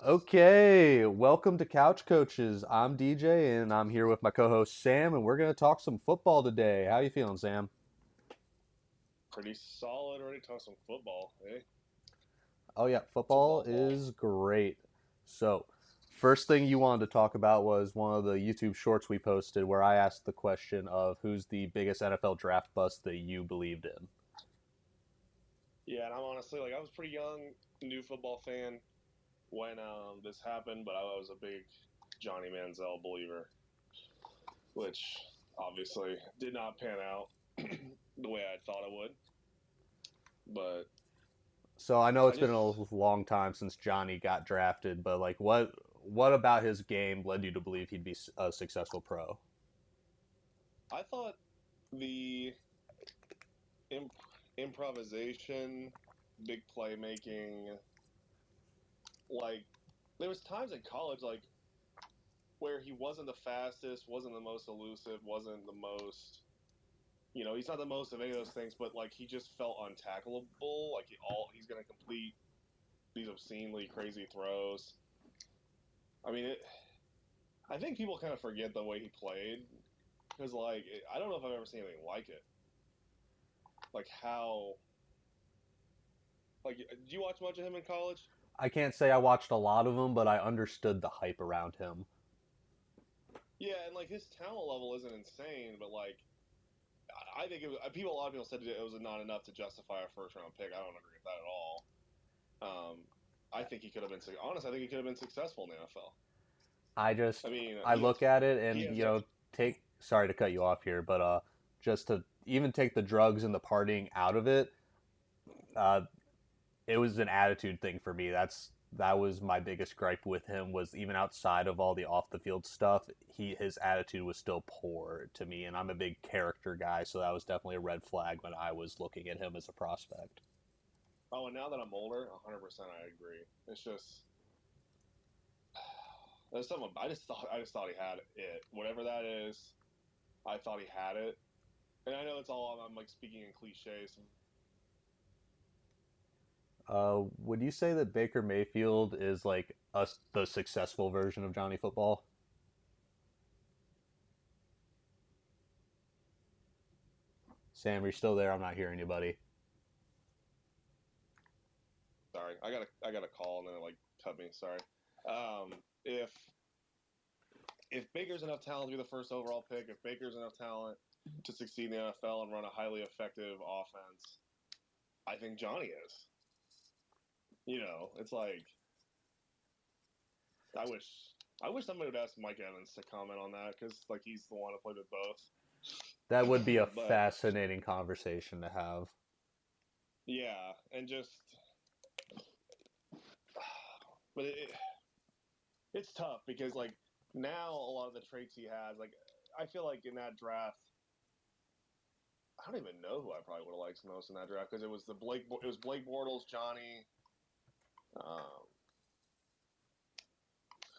Okay, welcome to Couch Coaches. I'm DJ and I'm here with my co-host Sam and we're going to talk some football today. How you feeling, Sam? Pretty solid. Ready to talk some football, eh? Oh yeah, football Football ball. is great. So, first thing you wanted to talk about was one of the YouTube shorts we posted where I asked the question of who's the biggest NFL draft bust that you believed in. Yeah, and I'm honestly I was pretty young, new football fan when this happened, but I was a big Johnny Manziel believer, which obviously did not pan out the way I thought it would. But So, I know I it's been just a long time since Johnny got drafted, but like what about his game led you to believe he'd be a successful pro? I thought the imp- improvisation, big playmaking, like there was times in college where he wasn't the fastest, wasn't the most elusive, wasn't the most, he's not the most of any of those things, but like he just felt untackleable. Like he's gonna complete these obscenely crazy throws. I mean, I think people kind of forget the way he played because I don't know if I've ever seen anything like it. Like how did you watch much of him in college? I can't say I watched a lot of them, but I understood the hype around him. Yeah, and like his talent level isn't insane, but I think a lot of people said it was not enough to justify a first round pick. I don't agree with that at all. Um, I think he could have been honest. I think he could have been successful in the NFL. I just I mean, I look at it he and has ex- take sorry to cut you off here, but just to even take the drugs and the partying out of it, uh it was an attitude thing for me. That was my biggest gripe with him was even outside of all the off the field stuff, his attitude was still poor to me and I'm a big character guy, so that was definitely a red flag when I was looking at him as a prospect. oh, and now that I'm older, 100% I agree. It's just there's something I just thought he had it. Whatever that is, I thought he had it. And I know it's all I'm like speaking in cliches. Would you say that Baker Mayfield is like the successful version of Johnny Football? Sam, you're still there? I'm not hearing anybody. Sorry, I got a call and then it cut me. Sorry. Um, if Baker's enough talent to be the first overall pick, if Baker's enough talent to succeed in the NFL and run a highly effective offense, I think Johnny is. It's like I wish I wish somebody would ask Mike Evans to comment on that because he's the one who played with That would be a both. But fascinating conversation to have. yeah, and just but it's tough because now a lot of the traits he has I feel like in that draft I don't even know who I probably would have liked most in that draft because it was Blake Bortles, Johnny, um,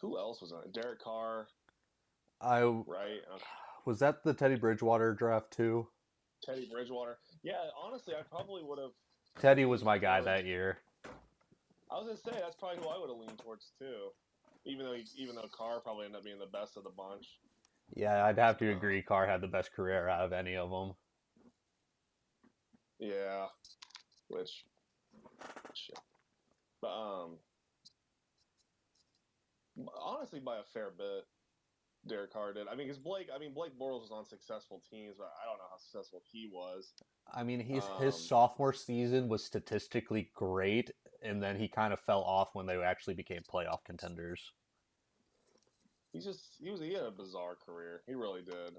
who else was on it? Derek Carr, I right? was that the Teddy Bridgewater draft too. Teddy Bridgewater. Yeah, honestly, I probably would have Teddy was leaned my guy towards. that year. I was gonna say that's probably who I would have leaned towards too, even though Carr probably ended up being the best of the bunch. Yeah, I'd have to Um, agree. Carr had the best career out of any of them. yeah, which shit. But honestly, by a fair bit, Derek Carr did. Blake Bortles was on successful teams, but I don't know how successful he was. I mean, his Um, sophomore season was statistically great, and then he kind of fell off when they actually became playoff contenders. he had a bizarre career. He really did.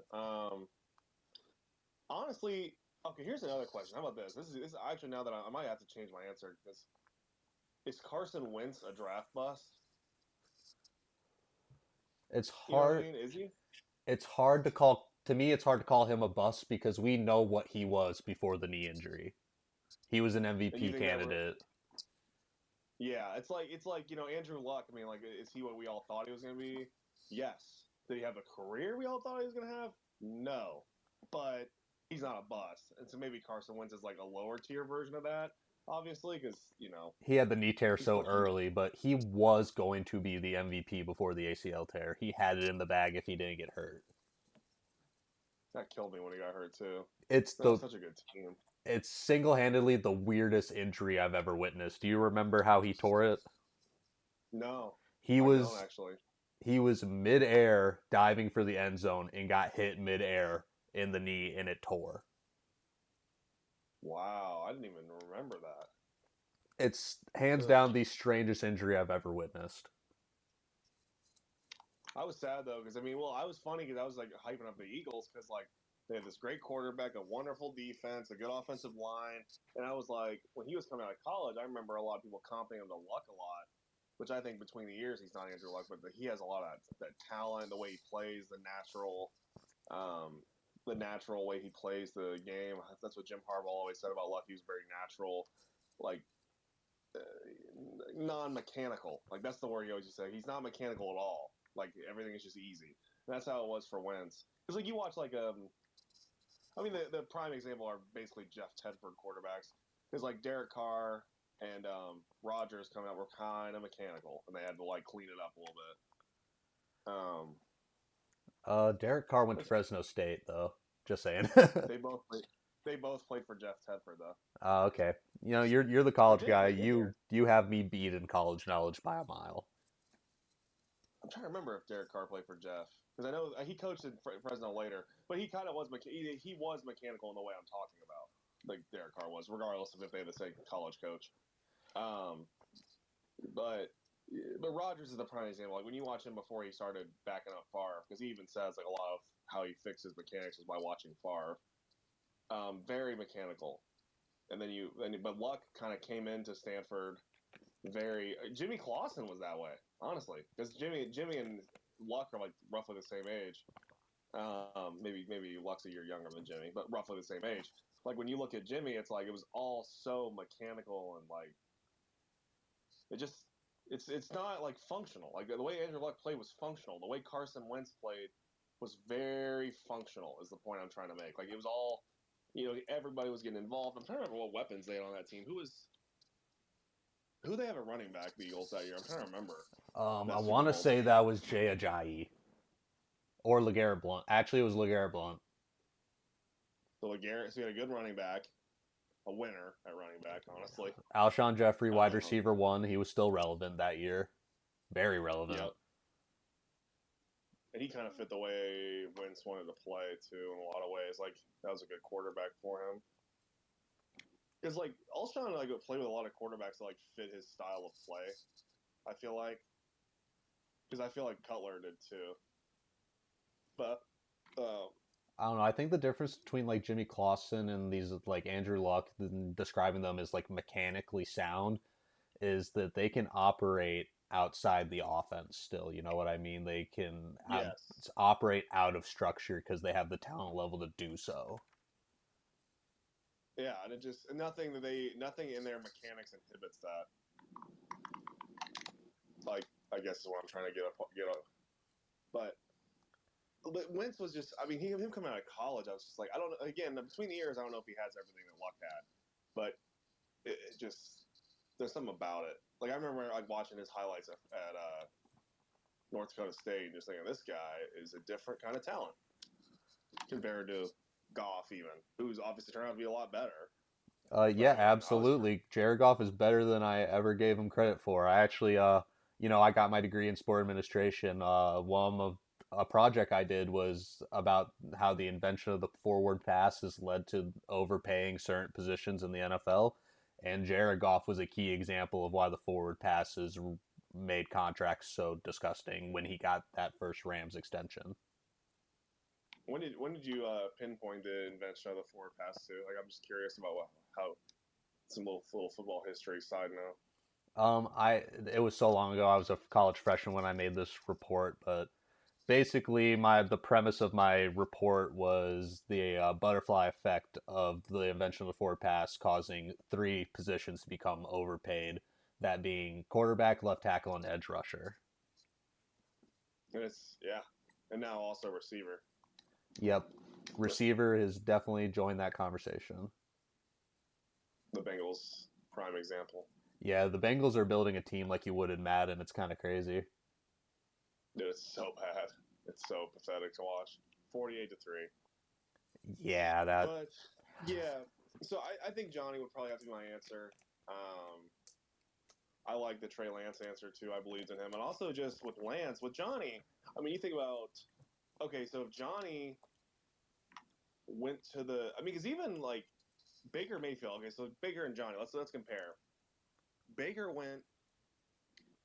Honestly, okay. Here's another question. How about this? This is actually now that I might have to change my answer because is Carson Wentz a draft bust? It's You know what I hard. mean? Is he? It's hard to call. To me, it's hard to call him a bust because we know what he was before the knee injury. He was an And you MVP think that we're candidate. yeah, it's like Andrew Luck. I mean, is he what we all thought he was going to be? Yes. Did he have a career we all thought he was going to have? No, but he's not a bust, and so maybe Carson Wentz is like a lower tier version of that. obviously, because He had the knee tear he's so supposed to be. early, but he was going to be the MVP before the ACL tear. He had it in the bag if he didn't get hurt. That killed me when he got hurt too. It's That the was such a good team. it's single-handedly the weirdest injury I've ever witnessed. Do you remember how he tore it? No, He I don't was actually. he was midair diving for the end zone and got hit midair in the knee and it tore. Wow, I didn't even remember that. It's hands Ugh. down the strangest injury I've ever witnessed. I was sad though, because I mean, well, I was funny because I was like hyping up the Eagles because like they had this great quarterback, a wonderful defense, a good offensive line, and I was like, when he was coming out of college, I remember a lot of people comping him to Luck a lot, which I think between the years he's not Andrew Luck, but he has a lot of that talent, the way he plays, um, the natural way he plays the game. That's what Jim Harbaugh always said about Luck. He was very natural, like non-mechanical. Like that's the word he always used to say. He's not mechanical at all. Like everything is just easy. And that's how it was for Wentz. Because like you watch I mean the prime example are basically Jeff Tedford quarterbacks. Because like Derek Carr and Rodgers coming out were kind of mechanical, and they had to like clean it up a little bit. Derek Carr went to Fresno State though. Just saying. They both played. They both played for Jeff Tedford though. Okay. You know, you're the Or college did guy. or did You Derek? you have me beat in college knowledge by a mile. I'm trying to remember if Derek Carr played for Jeff because I know he coached in Fresno later, but he kind of was he was mechanical in the way I'm talking about, like Derek Carr was, regardless of if they had the same college coach. Um, but but Rodgers is the prime example. Like when you watch him before he started backing up Favre, because he even says like a lot of how he fixes mechanics is by watching Favre. Very mechanical, and but Luck kind of came into Stanford very. Jimmy Clausen was that way, honestly, because Jimmy and Luck are like roughly the same age. Maybe Luck's a year younger than Jimmy, but roughly the same age. Like when you look at Jimmy, it's like it was all so mechanical and like it just it's not like functional. Like the way Andrew Luck played was functional. The way Carson Wentz played was very functional. Is the point I'm trying to make. Like it was all, everybody was getting involved. I'm trying to remember what weapons they had on that team. Who they have a running back the Eagles that year? I'm trying to remember I that Super want to Bowl say team. that was Jay Ajayi or LeGarrette Blunt. Actually, it was LeGarrette Blunt. So LeGarrette, so he had a good running back, a winner at running back, honestly. Alshon Jeffrey, wide Um, receiver one. He was still relevant that year. Very relevant. yep. And he kind of fit the way Wentz wanted to play too in a lot of ways. Like that was a good quarterback for him. Because like Alshon like played with a lot of quarterbacks that like fit his style of play. I feel like because I feel like Cutler did too. But I don't know. I think the difference between like Jimmy Clausen and these like Andrew Luck, describing them as like mechanically sound, is that they can operate outside the offense still. You know what I mean? They can yes, operate out of structure because they have the talent level to do so. yeah, and it just nothing in their mechanics inhibits that. Like I guess is what I'm trying to get up. But Wentz was just, I mean, him coming out of college, I was just like, I don't know. Again, between the years, I don't know if he has everything that Luck had, but it just, there's something about it. Like, I remember like watching his highlights at North Dakota State and just thinking, this guy is a different kind of talent compared to Goff, even, who's obviously turned out to be a lot better. But Yeah, I was, absolutely. Jared Goff is better than I ever gave him credit for. I actually, I got my degree in sport administration. One of a project I did was about how the invention of the forward pass has led to overpaying certain positions in the NFL, and Jared Goff was a key example of why the forward pass has made contracts so disgusting when he got that first Rams extension. when did you pinpoint the invention of the forward pass to? Like, I'm just curious about how some little football history side note. I it was so long ago. I was a college freshman when I made this report, but basically the premise of my report was the butterfly effect of the invention of the forward pass causing three positions to become overpaid, that being quarterback, left tackle, and edge rusher. And it's, yeah. And now also receiver. Yep, With receiver has definitely joined that conversation. the Bengals. prime example. Yeah, the Bengals are building a team like you would in Madden. It's kind of crazy. Dude, it's so bad. It's so pathetic to watch. 48-3. Yeah, that. But yeah, so I think Johnny would probably have to be my answer. I like the Trey Lance answer too. I believed in him, and also just with Lance, with Johnny. I mean, you think about okay, so if Johnny went to the, I mean, because even like Baker Mayfield. Okay, so Baker and Johnny. Let's compare. Baker went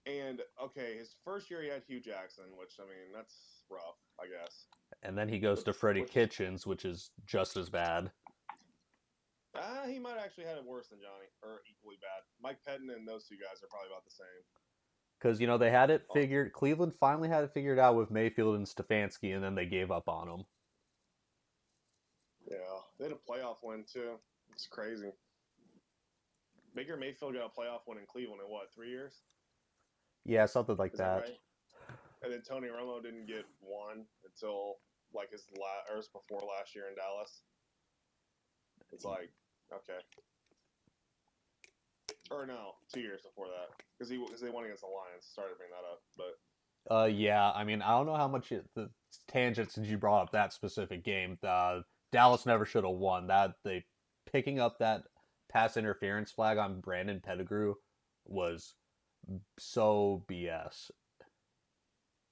and okay, his first year he had Hugh Jackson, which I mean that's rough, I guess. And then he goes With to Freddie with Kitchens, which is just as bad. he might actually had it worse than Johnny, or equally bad. Mike Pettin and those two guys are probably about the same. Because, they had it Oh, figured. Cleveland finally had it figured out with Mayfield and Stefanski, and then they gave up on him. yeah, they had a playoff win too. It's crazy. Baker Mayfield got a playoff win in Cleveland in what, 3 years? Yeah, something like Is that that. right? And then Tony Romo didn't get one until like or his before last year in Dallas. It's like okay, or no, 2 years before that because they won against the Lions. Sorry to bring that up, but Yeah, I mean, I don't know how much the tangent since you brought up that specific game. Dallas never should have won. That they picking up that pass interference flag on Brandon Pettigrew was so BS.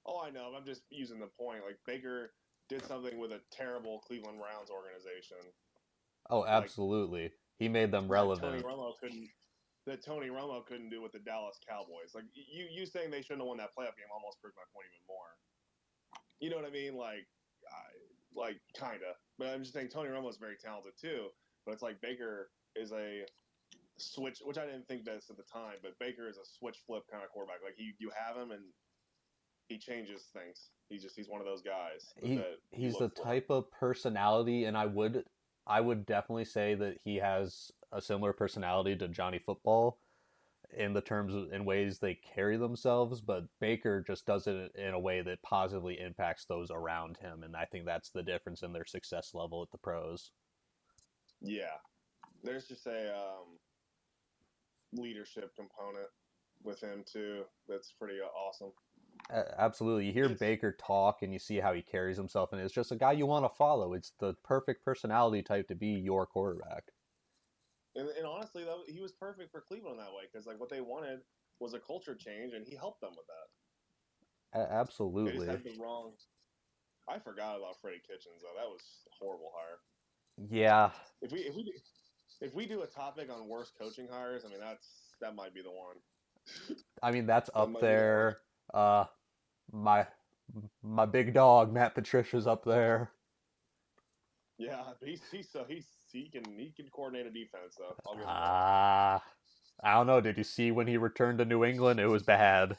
oh, I know. I'm just using the point. Like Baker did something with a terrible Cleveland Browns organization, Oh, like absolutely. He made them that Tony relevant. Romo couldn't. That Tony Romo couldn't do with the Dallas Cowboys. Like you saying they shouldn't have won that playoff game almost proves my point even more. You know what I mean? Like kinda. But I'm just saying Tony Romo is very talented too. But it's like Baker is a switch, which I didn't think this at the time. But Baker is a switch flip kind of quarterback. Like you have him and he changes things. He's one of those guys that you He's look the for. type of personality, and I would definitely say that he has a similar personality to Johnny Football in the terms of in ways they carry themselves, but Baker just does it in a way that positively impacts those around him, and I think that's the difference in their success level at the pros. Yeah, there's just a leadership component with him too. That's pretty awesome. Absolutely. You hear It's Baker talk and you see how he carries himself, and it's just a guy you want to follow. It's the perfect personality type to be your quarterback. and honestly though, he was perfect for Cleveland that way because like what they wanted was a culture change, and he helped them with that. They just Absolutely. had the wrong. I forgot about Freddie Kitchens though. That was a horrible hire. Yeah, If we do a topic on worst coaching hires, I mean that might be the one. I mean that's That up might be the one. there. My my big dog Matt Patricia's up there. Yeah, he can coordinate a defense though. I'll give him that. Ah, I don't know. Did you see when he returned to New England? It was bad.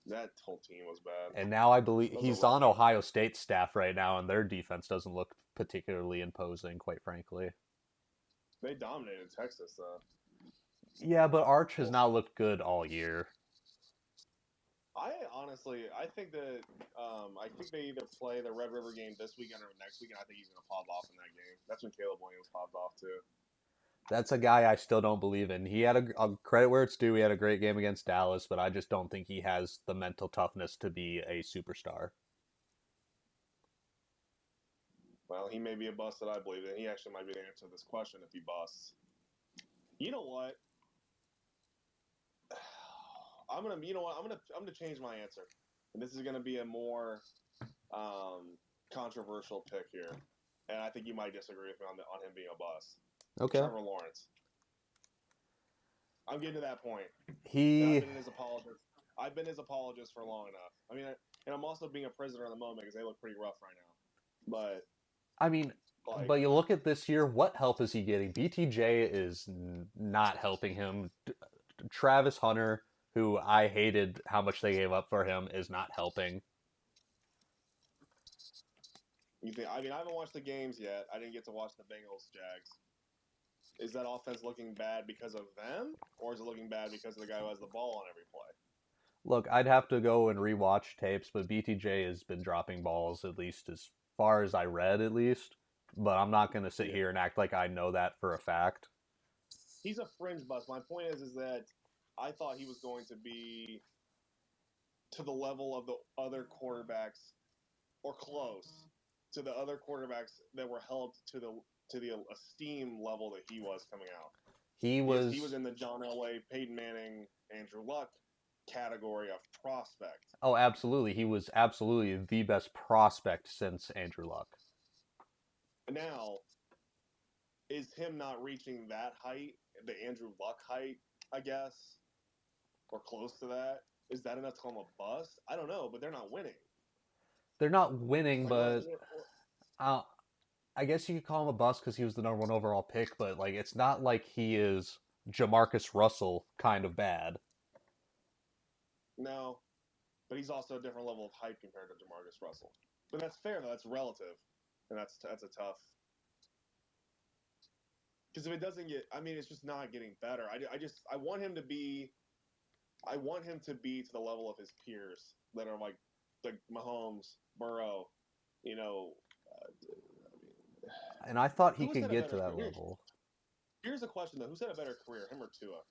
That whole team was bad. And now I believe That was a he's rough on team. Ohio State staff right now, and their defense doesn't look particularly imposing, quite frankly. They dominated Texas though. Yeah, but Arch has Well, not looked good all year. I think they either play the Red River game this weekend or next weekend. I think he's gonna pop off in that game. That's when Caleb Williams popped off too. That's a guy I still don't believe in. He had a credit where it's due. He had a great game against Dallas, but I just don't think he has the mental toughness to be a superstar. Well, he may be a bust that I believe in. He actually might be the answer to this question if he busts. You know what? You know what? I'm gonna change my answer, and this is gonna be a more controversial pick here, and I think you might disagree with me on him being a bust. Okay. Trevor Lawrence. I'm getting to that point, and He, I've been his apologist for long enough. I mean, and I'm also being a prisoner in the moment because they look pretty rough right now. But I mean, like, but you look at this year, what help is he getting? BTJ is not helping him. Travis Hunter, who I hated how much they gave up for him, is not helping. you think? I mean, I haven't watched the games yet. I didn't get to watch the Bengals Jags. Is that offense looking bad because of them, or is it looking bad because of the guy who has the ball on every play? Look, I'd have to go and rewatch tapes, but BTJ has been dropping balls at least as far as I read, at least. But I'm not going to sit Yeah. here and act like I know that for a fact. he's a fringe bust. My point is that I thought he was going to be to the level of the other quarterbacks or close to the other quarterbacks that were held to the esteem level that he was coming out. He He was was in the John Elway, Peyton Manning, Andrew Luck category of prospect. oh, absolutely. He was absolutely the best prospect since Andrew Luck. Now, is him not reaching that height, the Andrew Luck height, I guess, or close to that? Is that enough to call him a bust? I don't know, but they're not winning. They're not winning, Like, but uh, I guess you could call him a bust because he was the number one overall pick. But like, it's not like he is Jamarcus Russell kind of bad. no, but he's also a different level of hype compared to Jamarcus Russell. But that's fair, though. That's relative, and that's a tough. Because if it doesn't get, I mean, it's just not getting better. I want him to be, I want him to be to the level of his peers that are like Mahomes, Burrow, you know. And I thought he Who's could had a get to better that career? level. Here's a question though: who's had a better career, him or Tua?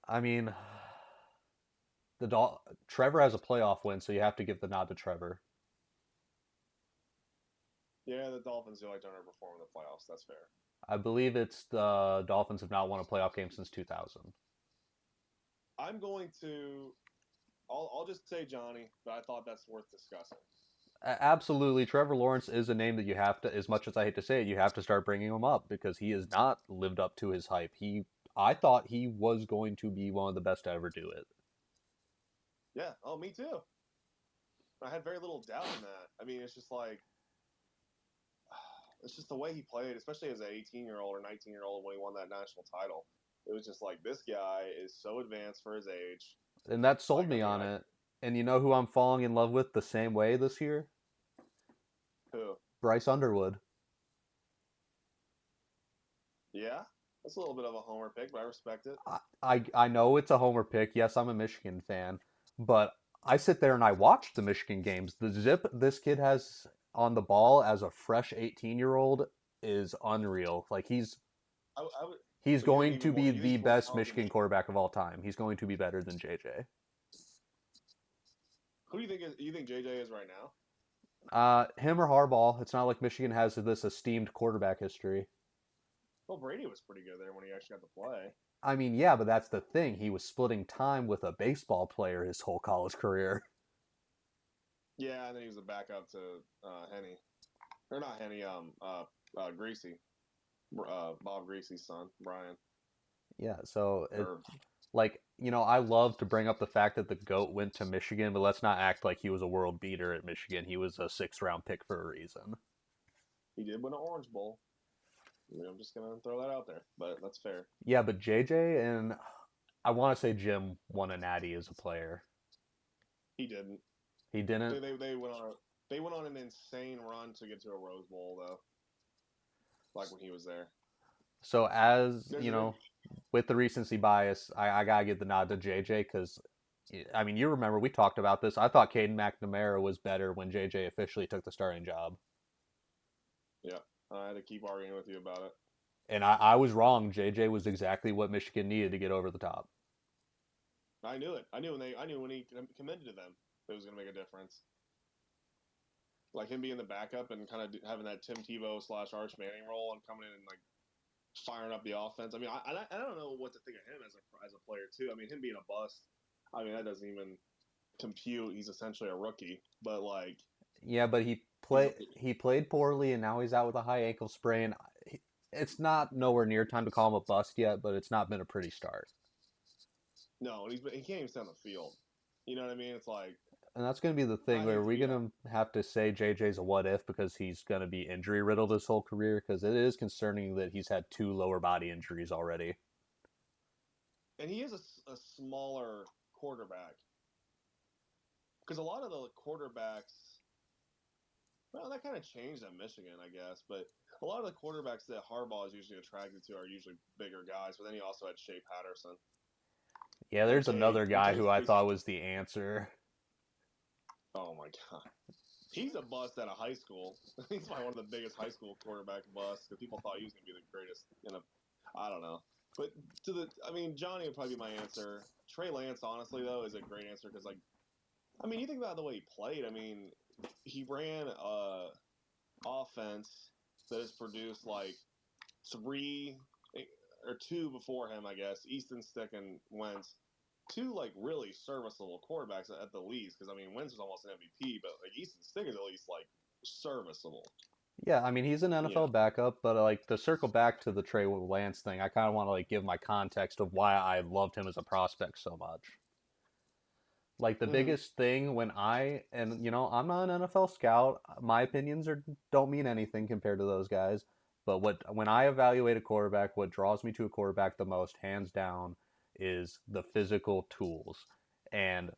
I mean, Trevor has a playoff win, so you have to give the nod to Trevor. Yeah, the Dolphins do like to underperform in the playoffs. That's fair. I believe it's the Dolphins have not won a playoff game since 2000. I'm going to. I'll just say Johnny, but I thought that's worth discussing. Absolutely, Trevor Lawrence is a name that you have to, as much as I hate to say it, you have to start bringing him up because he has not lived up to his hype. I thought he was going to be one of the best to ever do it. Yeah. Oh, me too. I had very little doubt in that. I mean, it's just like it's just the way he played, especially as an 18-year-old or 19-year-old when he won that national title. It was just like this guy is so advanced for his age. And that sold Like, I me mean, on it. And you know who I'm falling in love with the same way this year? who? Bryce Underwood. Yeah, that's a little bit of a homer pick, but I respect it. I know it's a homer pick. Yes, I'm a Michigan fan, but I sit there and I watch the Michigan games. The zip this kid has on the ball as a fresh 18-year-old is unreal. Like I would, he's but you think going even to more? be You think the he's more best talented Michigan than? quarterback of all time. He's going to be better than JJ. Who do you think is? You think JJ is right now? Him or Harbaugh. It's not like Michigan has this esteemed quarterback history. Well, Brady was pretty good there when he actually got to play. I mean, yeah, but that's the thing. He was splitting time with a baseball player his whole college career. Yeah, and then he was a backup to Henny, or not Henny, Greasy, Bob Greasy's son, Brian. Yeah, so it, Or like, I love to bring up the fact that the GOAT went to Michigan, but let's not act like he was a world beater at Michigan. He was a sixth-round pick for a reason. he did win an Orange Bowl. I mean, I'm just gonna throw that out there, but that's fair. Yeah, but JJ and I want to say Jim won a natty as a player. He didn't. He didn't. They went on an insane run to get to a Rose Bowl though, like when he was there. So as, There's a with the recency bias, I gotta give the nod to JJ because, I mean, you remember we talked about this. I thought Caden McNamara was better when JJ officially took the starting job. yeah. I had to keep arguing with you about it. And I was wrong. JJ was exactly what Michigan needed to get over the top. I knew it. I knew when he committed to them, it was gonna make a difference. Like him being the backup and kind of having that Tim Tebow / Arch Manning role and coming in and like firing up the offense. I mean, I don't know what to think of him as a player too. I mean, him being a bust. I mean, that doesn't even compute. He's essentially a rookie, but like Yeah, but he's a, he played poorly, and now he's out with a high ankle sprain. It's not nowhere near time to call him a bust yet, but it's not been a pretty start. no, he can't even stay on the field. You know what I mean? It's like And that's going to be the thing. I Where hate are to we be going to have to say JJ's a what if because he's going to be injury riddled his whole career? Because it is concerning that he's had two lower body injuries already. and he is a smaller quarterback because a lot of the quarterbacks. Well, that kind of changed at Michigan, I guess, but a lot of the quarterbacks that Harbaugh is usually attracted to are usually bigger guys. But then he also had Shea Patterson, Yeah, there's another guy AK's who I pretty. thought was the answer. Oh my god, he's a bust out of high school. He's probably one of the biggest high school quarterback busts because people thought he was going to be the greatest. I don't know. But Johnny would probably be my answer. Trey Lance, honestly though, is a great answer because you think about the way he played. He ran a offense that has produced like three or two before him, I guess. Easton Stick and Wentz, two like really serviceable quarterbacks at the least. Because Wentz was almost an MVP, but like Easton Stick is at least like serviceable. Yeah, I mean he's an You know, NFL backup, but like to circle back to the Trey Lance thing, I kind of want to like give my context of why I loved him as a prospect so much. Like the mm-hmm. biggest thing when I'm not an NFL scout. My opinions are don't mean anything compared to those guys. But when I evaluate a quarterback, what draws me to a quarterback the most, hands down, is the physical tools. And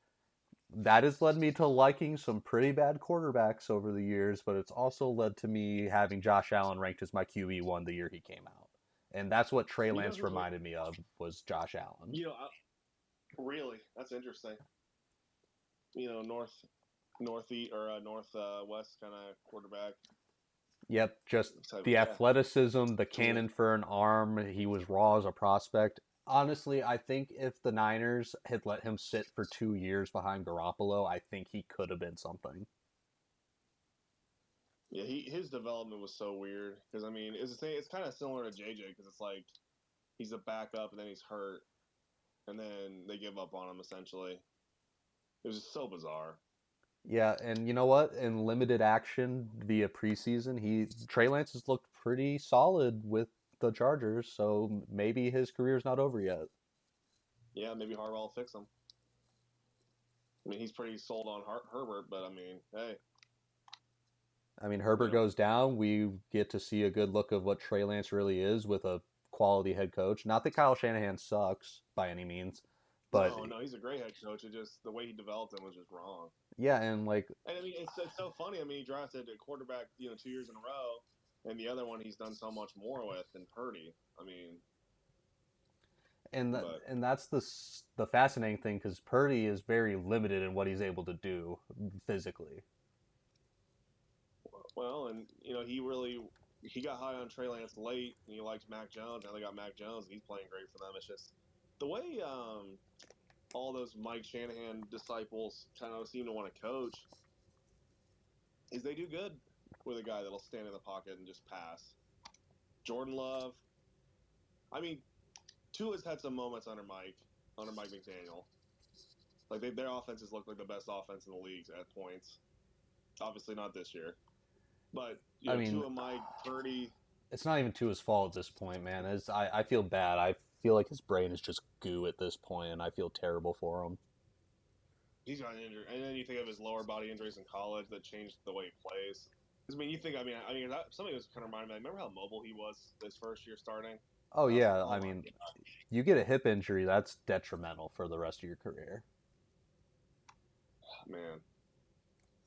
that has led me to liking some pretty bad quarterbacks over the years, but it's also led to me having Josh Allen ranked as my QB1 the year he came out. And that's what Trey You know Lance who? reminded me of was Josh Allen. You know, I, really, that's interesting. Northeast or northwest kind of quarterback Yep, just type. the Yeah, athleticism, the tool. cannon for an arm. He was raw as a prospect. Honestly, I think if the Niners had let him sit for 2 years behind Garoppolo, I think he could have been something. Yeah, his development was so weird because it's the same. It's kind of similar to JJ because it's like he's a backup and then he's hurt and then they give up on him essentially. It was just so bizarre. Yeah, and you know what? In limited action via preseason, Trey Lance has looked pretty solid with the Chargers, so maybe his career's not over yet. Yeah, maybe Harbaugh will fix him. He's pretty sold on Herbert, but hey, I mean, you Herbert know, goes down, we get to see a good look of what Trey Lance really is with a quality head coach. Not that Kyle Shanahan sucks by any means, but no, he's a great head coach. It just the way he developed him was just wrong. yeah, and like And it's so funny. He drafted a quarterback, 2 years in a row, and the other one he's done so much more with than Purdy. But and that's the fascinating thing because Purdy is very limited in what he's able to do physically. well, and he got high on Trey Lance late, and he liked Mac Jones. Now they got Mac Jones, and he's playing great for them. It's just the way all those Mike Shanahan disciples kind of seem to want to coach is they do good with a guy that'll stand in the pocket and just pass. Jordan Love. I mean, Tua's had some moments under Mike McDaniel. Like their offenses look like the best offense in the league at points. Obviously not this year, but I mean, Tua, Mike, Purdy. it's not even to his fault at this point, man. I feel bad. I feel like his brain is just goo at this point, and I feel terrible for him. He's got an injury, and then you think of his lower body injuries in college that changed the way he plays. Because you think, something was kind of reminded me. Remember how mobile he was this first year starting? Oh And I was like, yeah, oh I my mean, god. you get a hip injury, that's detrimental for the rest of your career. Man,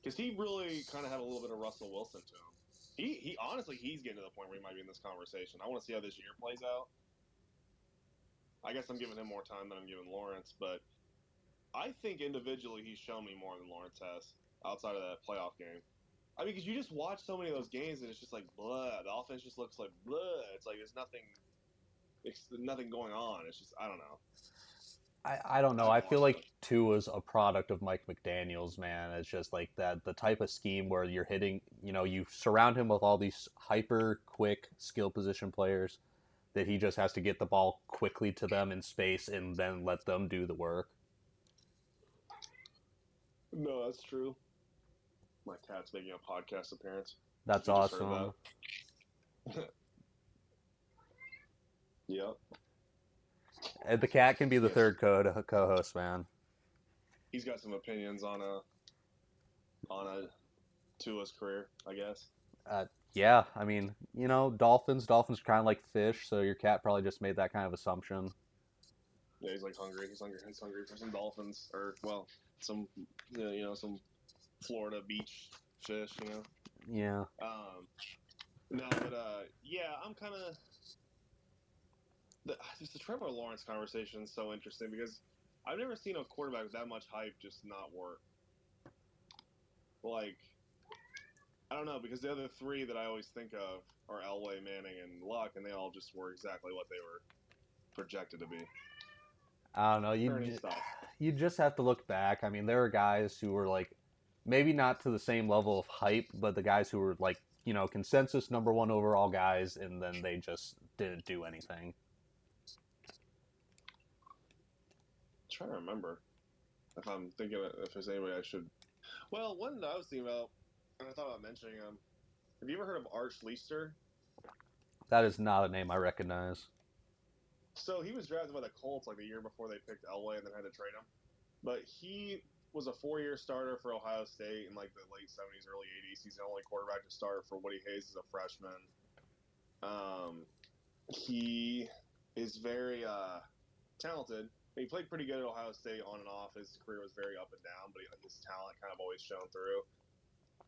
because he really kind of had a little bit of Russell Wilson to him. He honestly, he's getting to the point where he might be in this conversation. I want to see how this year plays out. I guess I'm giving him more time than I'm giving Lawrence, but I think individually he's shown me more than Lawrence has outside of that playoff game. Because you just watch so many of those games and it's just like blah. The offense just looks like blah. It's like there's nothing. It's nothing going on. It's just I don't know. I don't I know. I haven't feel watched like enough. Tua's a product of Mike McDaniel's, man. It's just like that the type of scheme where you're hitting, you surround him with all these hyper quick skill position players that he just has to get the ball quickly to them in space and then let them do the work. No, that's true. My cat's making a podcast appearance. If That's you just heard that. awesome. Yep. And the cat can be the Yes. third co-host, man. He's got some opinions on a Tua's career, I guess. Yeah, I mean, dolphins are kind of like fish, so your cat probably just made that kind of assumption. Yeah, he's like hungry. He's hungry. He's hungry for some dolphins, or well, some some Florida beach fish. Yeah. No, but yeah, I'm kind of just the Trevor Lawrence conversation is so interesting because I've never seen a quarterback with that much hype just not work. Like I don't know because the other three that I always think of are Elway, Manning, and Luck, and they all just were exactly what they were projected to be. I don't know. Earning stuff. You just have to look back. I mean, there are guys who were like maybe not to the same level of hype, but the guys who were like consensus number one overall guys, and then they just didn't do anything. I'm trying to remember if I'm thinking if there's anybody I should. Well, one that I was thinking about, and I thought about mentioning him. Have you ever heard of Arch Leister? That is not a name I recognize. So he was drafted by the Colts like the year before they picked Elway and then had to trade him. But he was a 4-year starter for Ohio State in like the late 70s, early 80s. He's the only quarterback to start for Woody Hayes as a freshman. He is very talented. He played pretty good at Ohio State on and off. His career was very up and down, but his talent kind of always shone through.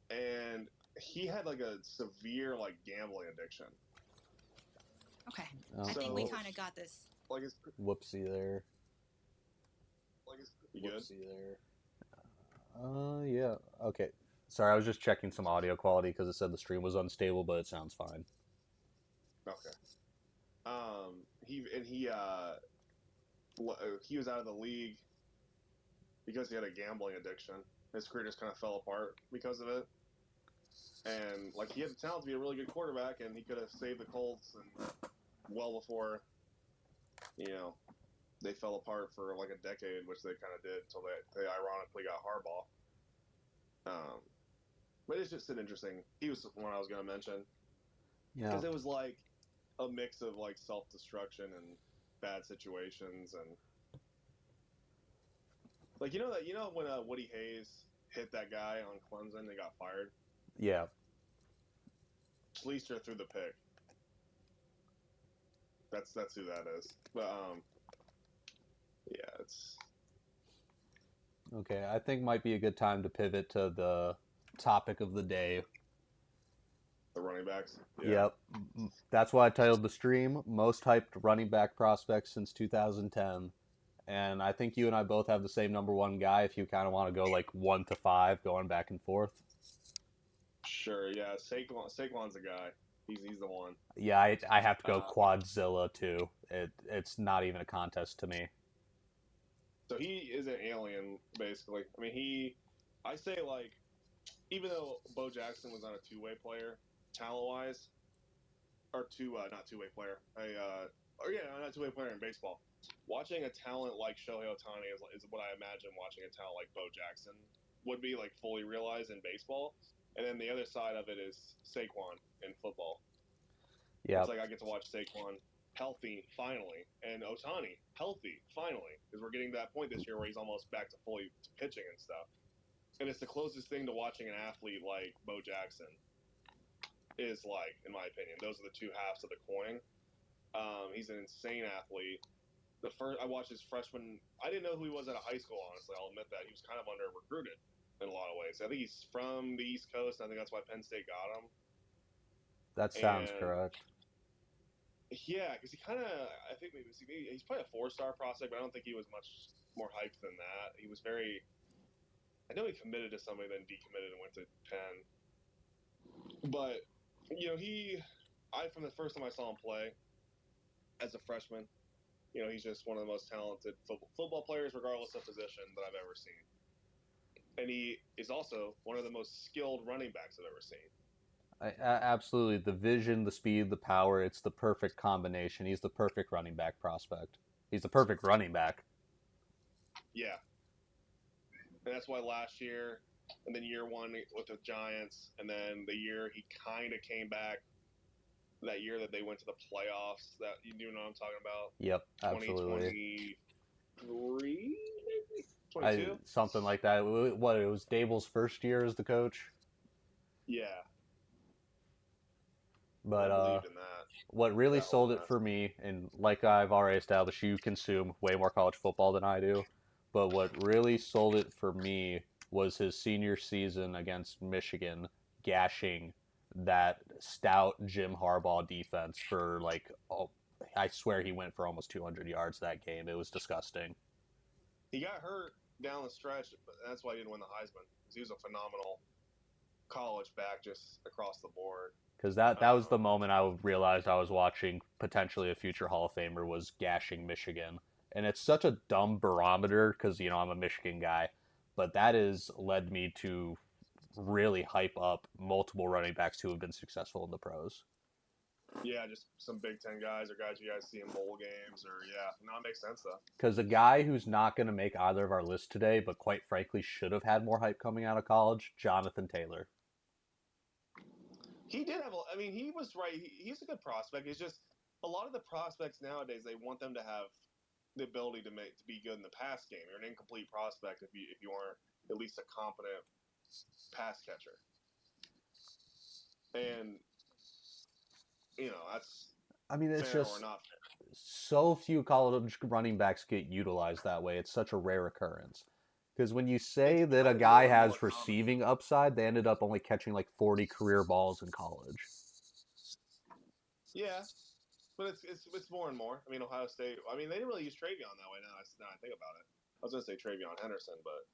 And he had like a severe like gambling addiction. Okay. I think we kind of got this. Like his whoopsie there. You good? Whoopsie there. Yeah. Okay. Sorry, I was just checking some audio quality because it said the stream was unstable, but it sounds fine. Okay. He was out of the league because he had a gambling addiction. His career just kind of fell apart because of it. And like he had the talent to be a really good quarterback, and he could have saved the Colts and well before, they fell apart for like a decade, which they kind of did until they ironically got Harbaugh. But it's just an interesting. He was the one I was going to mention. Yeah. Because it was like a mix of like self-destruction and bad situations, and like when Woody Hayes hit that guy on Clemson and got fired. Yeah. Schleister threw the pick. That's who that is. But yeah, it's okay. I think might be a good time to pivot to the topic of the day. The running backs. Yeah. Yep. That's why I titled the stream "Most Hyped Running Back Prospects Since 2010." And I think you and I both have the same number one guy. If you kind of want to go like 1 to 5, going back and forth. Sure. Yeah. Saquon's the guy. He's the one. Yeah, I have to go Quadzilla too. It's not even a contest to me. So he is an alien, basically. I mean, I say like, even though Bo Jackson was not a two-way player, talent-wise, or not two-way player, not two-way player in baseball. Watching a talent like Shohei Ohtani is what I imagine watching a talent like Bo Jackson would be like fully realized in baseball. And then the other side of it is Saquon in football. Yeah, it's like I get to watch Saquon healthy finally, and Ohtani healthy finally, because we're getting to that point this year where he's almost back to fully pitching and stuff. And it's the closest thing to watching an athlete like Bo Jackson is like, in my opinion. Those are the two halves of the coin. He's an insane athlete. I watched his freshman. I didn't know who he was out of high school. Honestly, I'll admit that he was kind of under recruited in a lot of ways. I think he's from the East Coast. I think that's why Penn State got him. That sounds correct. Yeah, because I think maybe he's probably a 4-star prospect, but I don't think he was much more hyped than that. He was very. I know he committed to somebody, then decommitted and went to Penn. But from the first time I saw him play as a freshman, he's just one of the most talented football players, regardless of position, that I've ever seen. And he is also one of the most skilled running backs I've ever seen. Absolutely. The vision, the speed, the power, it's the perfect combination. He's the perfect running back prospect. He's the perfect running back. Yeah. And that's why last year, and then year one with the Giants, and then the year he kind of came back, that year that they went to the playoffs, that you know what I'm talking about? Yep, absolutely. 2023, maybe? 22? Something like that. What, it was Dable's first year as the coach? Yeah. But I believed in that. What really sold it for me, and like I've already established, you consume way more college football than I do, but what really sold it for me was his senior season against Michigan, gashing that stout Jim Harbaugh defense for I swear he went for almost 200 yards that game. It was disgusting. He got hurt down the stretch, but that's why he didn't win the Heisman, because he was a phenomenal college back just across the board. Because that was the moment I realized I was watching potentially a future Hall of Famer was gashing Michigan. And it's such a dumb barometer because, I'm a Michigan guy. But that has led me to really hype up multiple running backs who have been successful in the pros. Yeah, just some Big Ten guys or guys you guys see in bowl games, or no, it makes sense though. Because a guy who's not going to make either of our lists today, but quite frankly should have had more hype coming out of college, Jonathan Taylor. He did have. I mean, he was right. He's a good prospect. It's just a lot of the prospects nowadays they want them to have the ability to be good in the pass game. You're an incomplete prospect if you aren't at least a competent pass catcher. And that's I mean, it's fair just or not fair. so few college running backs get utilized that way. It's such a rare occurrence. Because when you say that a guy has receiving upside, they ended up only catching like 40 career balls in college. Yeah, but it's more and more. I mean, Ohio State. I mean, they didn't really use Travion that way. Now I think about it. I was gonna say Travion Henderson, but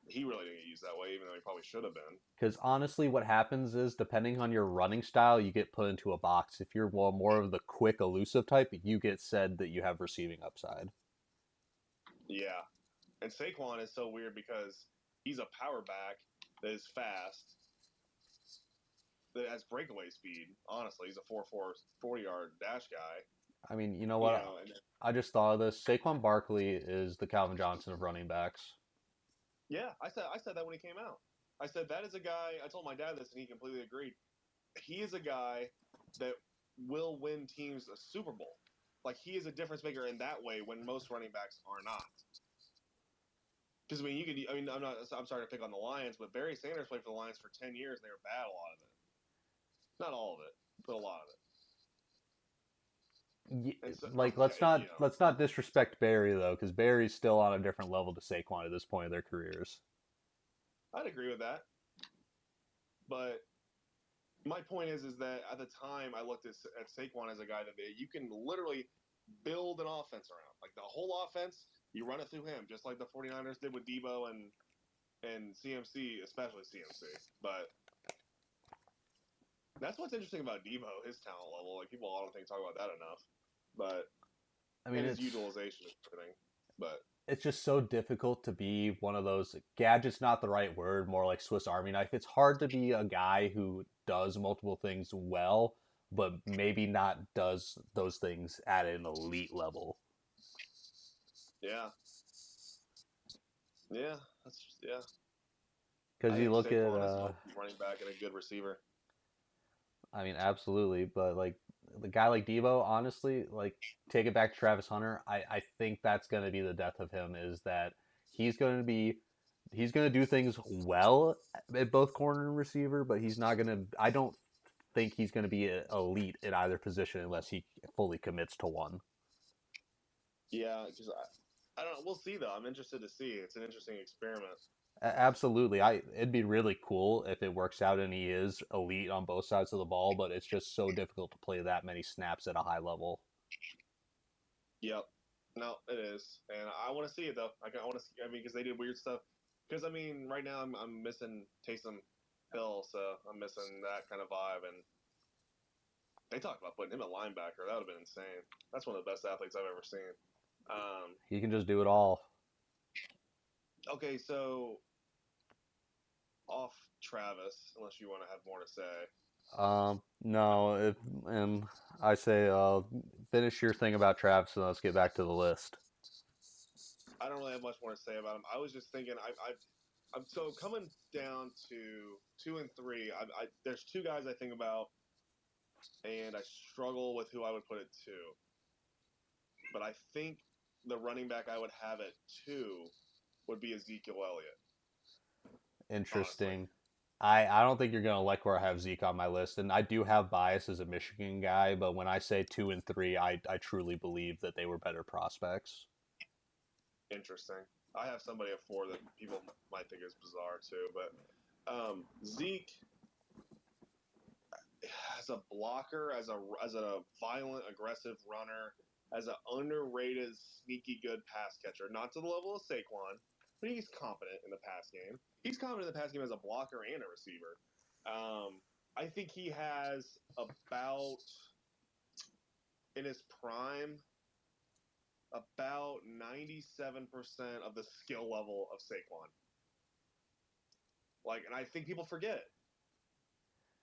he really didn't get used that way, even though he probably should have been. Because honestly, what happens is, depending on your running style, you get put into a box. If you're more of the quick, elusive type, you get said that you have receiving upside. Yeah, and Saquon is so weird because he's a power back that is fast, that has breakaway speed. Honestly, he's a 4.4 40-yard dash guy. I mean, you know what? I just thought of this. Saquon Barkley is the Calvin Johnson of running backs. Yeah, I said that when he came out. I said that is a guy. I told my dad this, and he completely agreed. He is a guy that will win teams a Super Bowl. Like, he is a difference maker in that way when most running backs are not. Because I'm sorry to pick on the Lions, but Barry Sanders played for the Lions for 10 years, and they were bad a lot of it. Not all of it, but a lot of it. Let's not disrespect Barry though, because Barry's still on a different level to Saquon at this point in their careers. I'd agree with that, but my point is that at the time I looked at Saquon as a guy that you can literally build an offense around. Like the whole offense, you run it through him, just like the 49ers did with Debo and CMC, especially CMC. But that's what's interesting about Debo, his talent level. Like people, I don't think talk about that enough. But I mean, his utilization and everything. But it's just so difficult to be one of those gadget's not the right word, more like Swiss Army knife. It's hard to be a guy who does multiple things well, but maybe not does those things at an elite level. Yeah. Yeah, Because you look at running back and a good receiver. I mean, absolutely, but like the guy like Debo, honestly, like take it back to Travis Hunter. I think that's going to be the death of him. Is that he's going to do things well at both corner and receiver, but he's not going to. I don't think he's going to be elite at either position unless he fully commits to one. Yeah, because I don't know. We'll see though. I'm interested to see. It's an interesting experiment. Absolutely. It'd be really cool if it works out and he is elite on both sides of the ball, but it's just so difficult to play that many snaps at a high level. Yep. No, it is, and I want to see it though. I want to see. I mean, because they did weird stuff. Because I mean, right now I'm missing Taysom Hill, so I'm missing that kind of vibe. And they talked about putting him at linebacker. That would have been insane. That's one of the best athletes I've ever seen. He can just do it all. Okay, so off Travis, unless you want to have more to say. No, and I say finish your thing about Travis and let's get back to the list. I don't really have much more to say about him. I was just thinking, I'm so coming down to 2 and 3. There's two guys I think about, and I struggle with who I would put at 2. But I think the running back I would have at 2 would be Ezekiel Elliott. Interesting. Honestly. I don't think you're going to like where I have Zeke on my list, and I do have bias as a Michigan guy, but when I say 2 and 3, I truly believe that they were better prospects. Interesting. I have somebody at 4 that people might think is bizarre too, but Zeke as a blocker, as a violent, aggressive runner, as an underrated, sneaky good pass catcher, not to the level of Saquon, but he's competent in the pass game. He's competent in the pass game as a blocker and a receiver. I think he has about, in his prime, about 97% of the skill level of Saquon. Like, and I think people forget it,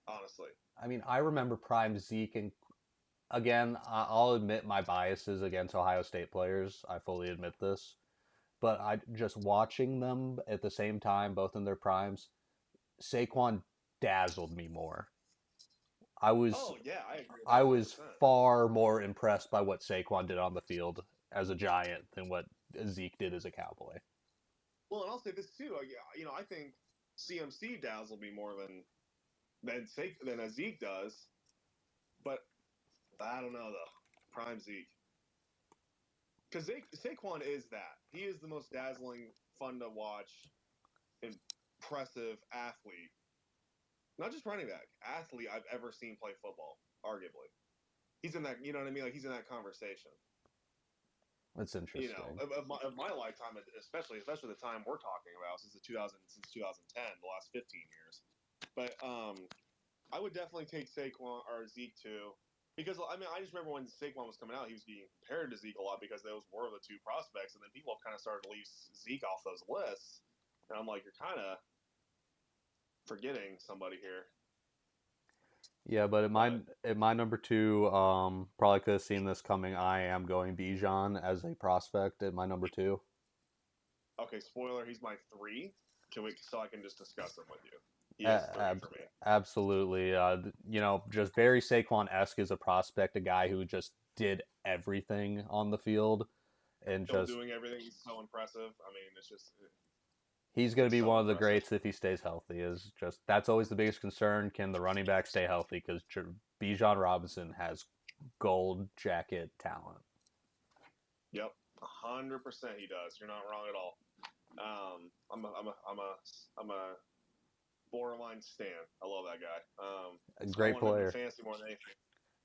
honestly. I mean, I remember prime Zeke, and again, I'll admit my biases against Ohio State players. I fully admit this. But I just watching them at the same time, both in their primes, Saquon dazzled me more. I was Oh yeah, I agree with I that was 100%. far more impressed by what Saquon did on the field as a Giant than what Zeke did as a Cowboy. Well, and I'll say this too. I think CMC dazzled me more than Zeke does, but I don't know though. Prime Zeke, because Saquon is that. He is the most dazzling, fun to watch, impressive athlete. Not just running back, athlete I've ever seen play football. Arguably, he's in that. You know what I mean? Like he's in that conversation. That's interesting. Of my lifetime, especially the time we're talking about, since 2010, the last 15 years. But I would definitely take Saquon or Zeke too, because I mean, I just remember when Saquon was coming out, he was being compared to Zeke a lot because those were the two prospects, and then people kind of started to leave Zeke off those lists, and I'm like, you're kind of forgetting somebody here. Yeah, but at my number two, probably could have seen this coming. I am going Bijan as a prospect at my number two. Okay, spoiler, he's my 3. So I can just discuss him with you. He is 3 for me. Absolutely. Just very Saquon-esque as a prospect, a guy who just did everything on the field and Still just doing everything. He's so impressive. I mean, it's just he's going to be so one of the impressive. greats if he stays healthy. Is just that's always the biggest concern. Can the running back stay healthy? Because Bijan Robinson has gold jacket talent. Yep, 100% he does. You're not wrong at all. I'm a borderline stan. I love that guy. A So great I wanted him in player. fantasy more than anything.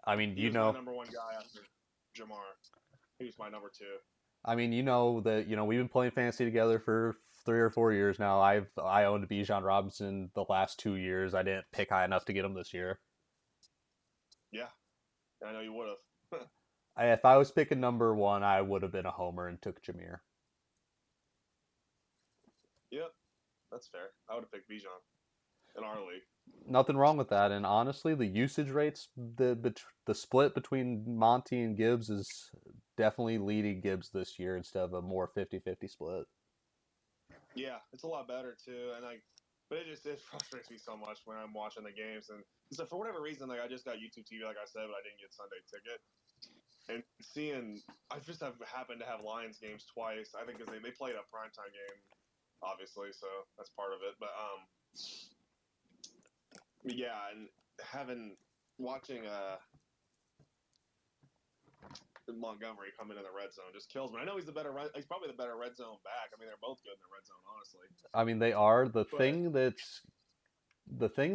I mean, He was my number 1 guy after Jamar. He was my number 2. I mean, we've been playing fantasy together for 3 or 4 years now. I owned Bijan Robinson the last 2 years. I didn't pick high enough to get him this year. Yeah, I know you would have. If I was picking number 1, I would have been a homer and took Jameer. Yep, that's fair. I would have picked Bijan in our league. Nothing wrong with that. And honestly, the usage rates, the split between Monty and Gibbs is definitely leading Gibbs this year instead of a more 50-50 split. Yeah, it's a lot better too, and but it frustrates me so much when I'm watching the games, and so for whatever reason, I just got YouTube TV, like I said, but I didn't get Sunday ticket, and I just have happened to have Lions games twice. I think because they played a primetime game, obviously, so that's part of it. But yeah, and watching Montgomery come into the red zone just kills me. I know he's probably the better red zone back. I mean, they're both good in the red zone, honestly. I mean, they are. The thing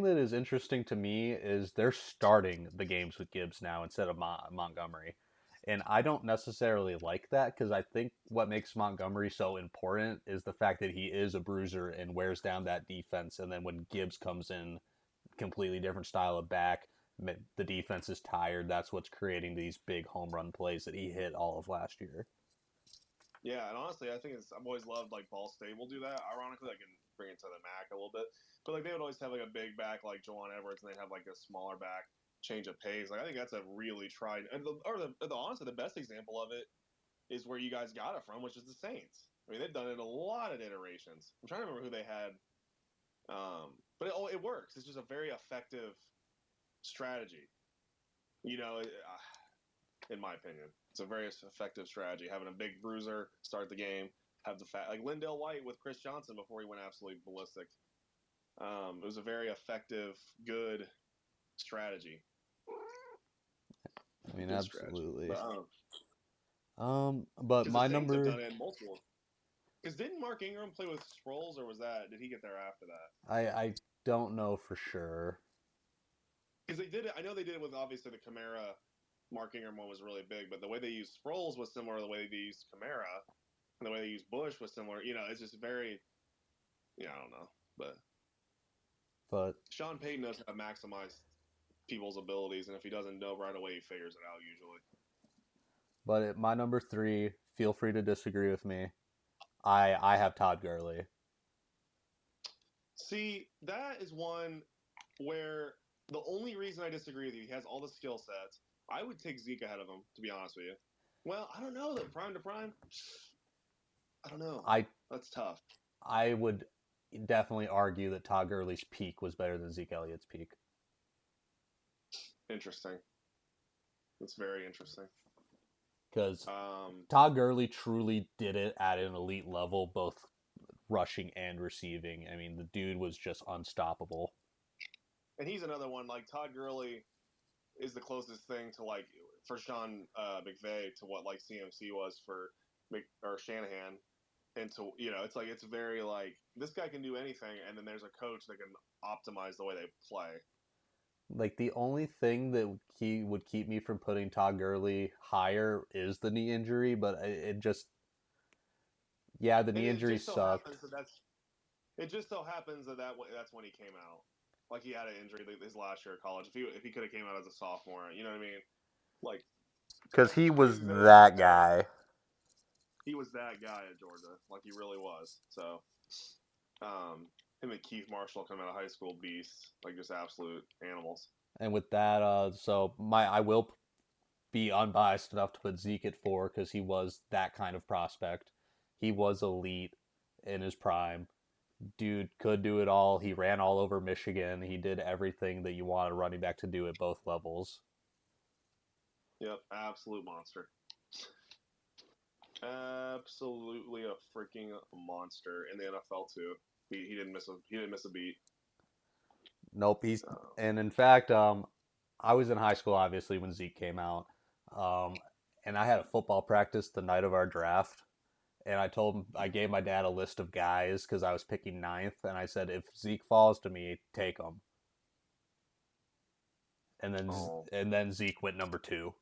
that is interesting to me is they're starting the games with Gibbs now instead of Montgomery. And I don't necessarily like that because I think what makes Montgomery so important is the fact that he is a bruiser and wears down that defense. And then when Gibbs comes in, completely different style of back, the defense is tired. That's what's creating these big home run plays that he hit all of last year. Yeah, and honestly, I've always loved Ball State will do that. Ironically, I can bring it to the MAC a little bit, but they would always have a big back like Jawan Edwards, and they'd have a smaller back, change of pace. I think that's a really tried, and honestly, the best example of it is where you guys got it from, which is the Saints. I mean, they've done it a lot of iterations. I'm trying to remember who they had, but it works. It's just a very effective strategy. In my opinion, it's a very effective strategy. Having a big bruiser start the game, have the fat like Lindell White with Chris Johnson before he went absolutely ballistic. It was a very effective, good strategy. I mean, absolutely. But my the Saints number have done it in multiple. Because didn't Mark Ingram play with Sproles, or did he get there after that? I don't know for sure. Because they did it. I know they did it with obviously the Kamara. Mark Ingram one was really big, but the way they used Sproles was similar to the way they used Kamara. And the way they use Bush was similar. You know, it's just very, I don't know. But Sean Payton knows how to maximize people's abilities, and if he doesn't know right away, he figures it out usually. my number 3, feel free to disagree with me. I have Todd Gurley. See, that is one where the only reason I disagree with you, he has all the skill sets. I would take Zeke ahead of him, to be honest with you. Well, I don't know, though. Prime to prime? I don't know. That's tough. I would definitely argue that Todd Gurley's peak was better than Zeke Elliott's peak. Interesting. That's very interesting. Because Todd Gurley truly did it at an elite level, both rushing and receiving. I mean, the dude was just unstoppable. And he's another one, like Todd Gurley is the closest thing to, like, for Sean McVay to what, like, CMC was for Shanahan. And to, it's like, it's very like, this guy can do anything, and then there's a coach that can optimize the way they play. Like, the only thing that he would keep me from putting Todd Gurley higher is the knee injury, but it just, the knee injury sucked. It just so happens that's when he came out. Like, he had an injury his last year of college. If he could have came out as a sophomore, you know what I mean? Like, because he was that guy. He was that guy at Georgia. Like, he really was. So, him and Keith Marshall coming out of high school beasts, like, just absolute animals. And with that, I will be unbiased enough to put Zeke at 4 because he was that kind of prospect. He was elite in his prime. Dude could do it all. He ran all over Michigan. He did everything that you want a running back to do at both levels. Yep, absolute monster. Absolutely a freaking monster in the NFL too. He didn't miss a beat. Nope. And in fact, I was in high school obviously when Zeke came out, and I had a football practice the night of our draft, and I gave my dad a list of guys because I was picking 9th, and I said if Zeke falls to me, take him. And then Zeke went number 2.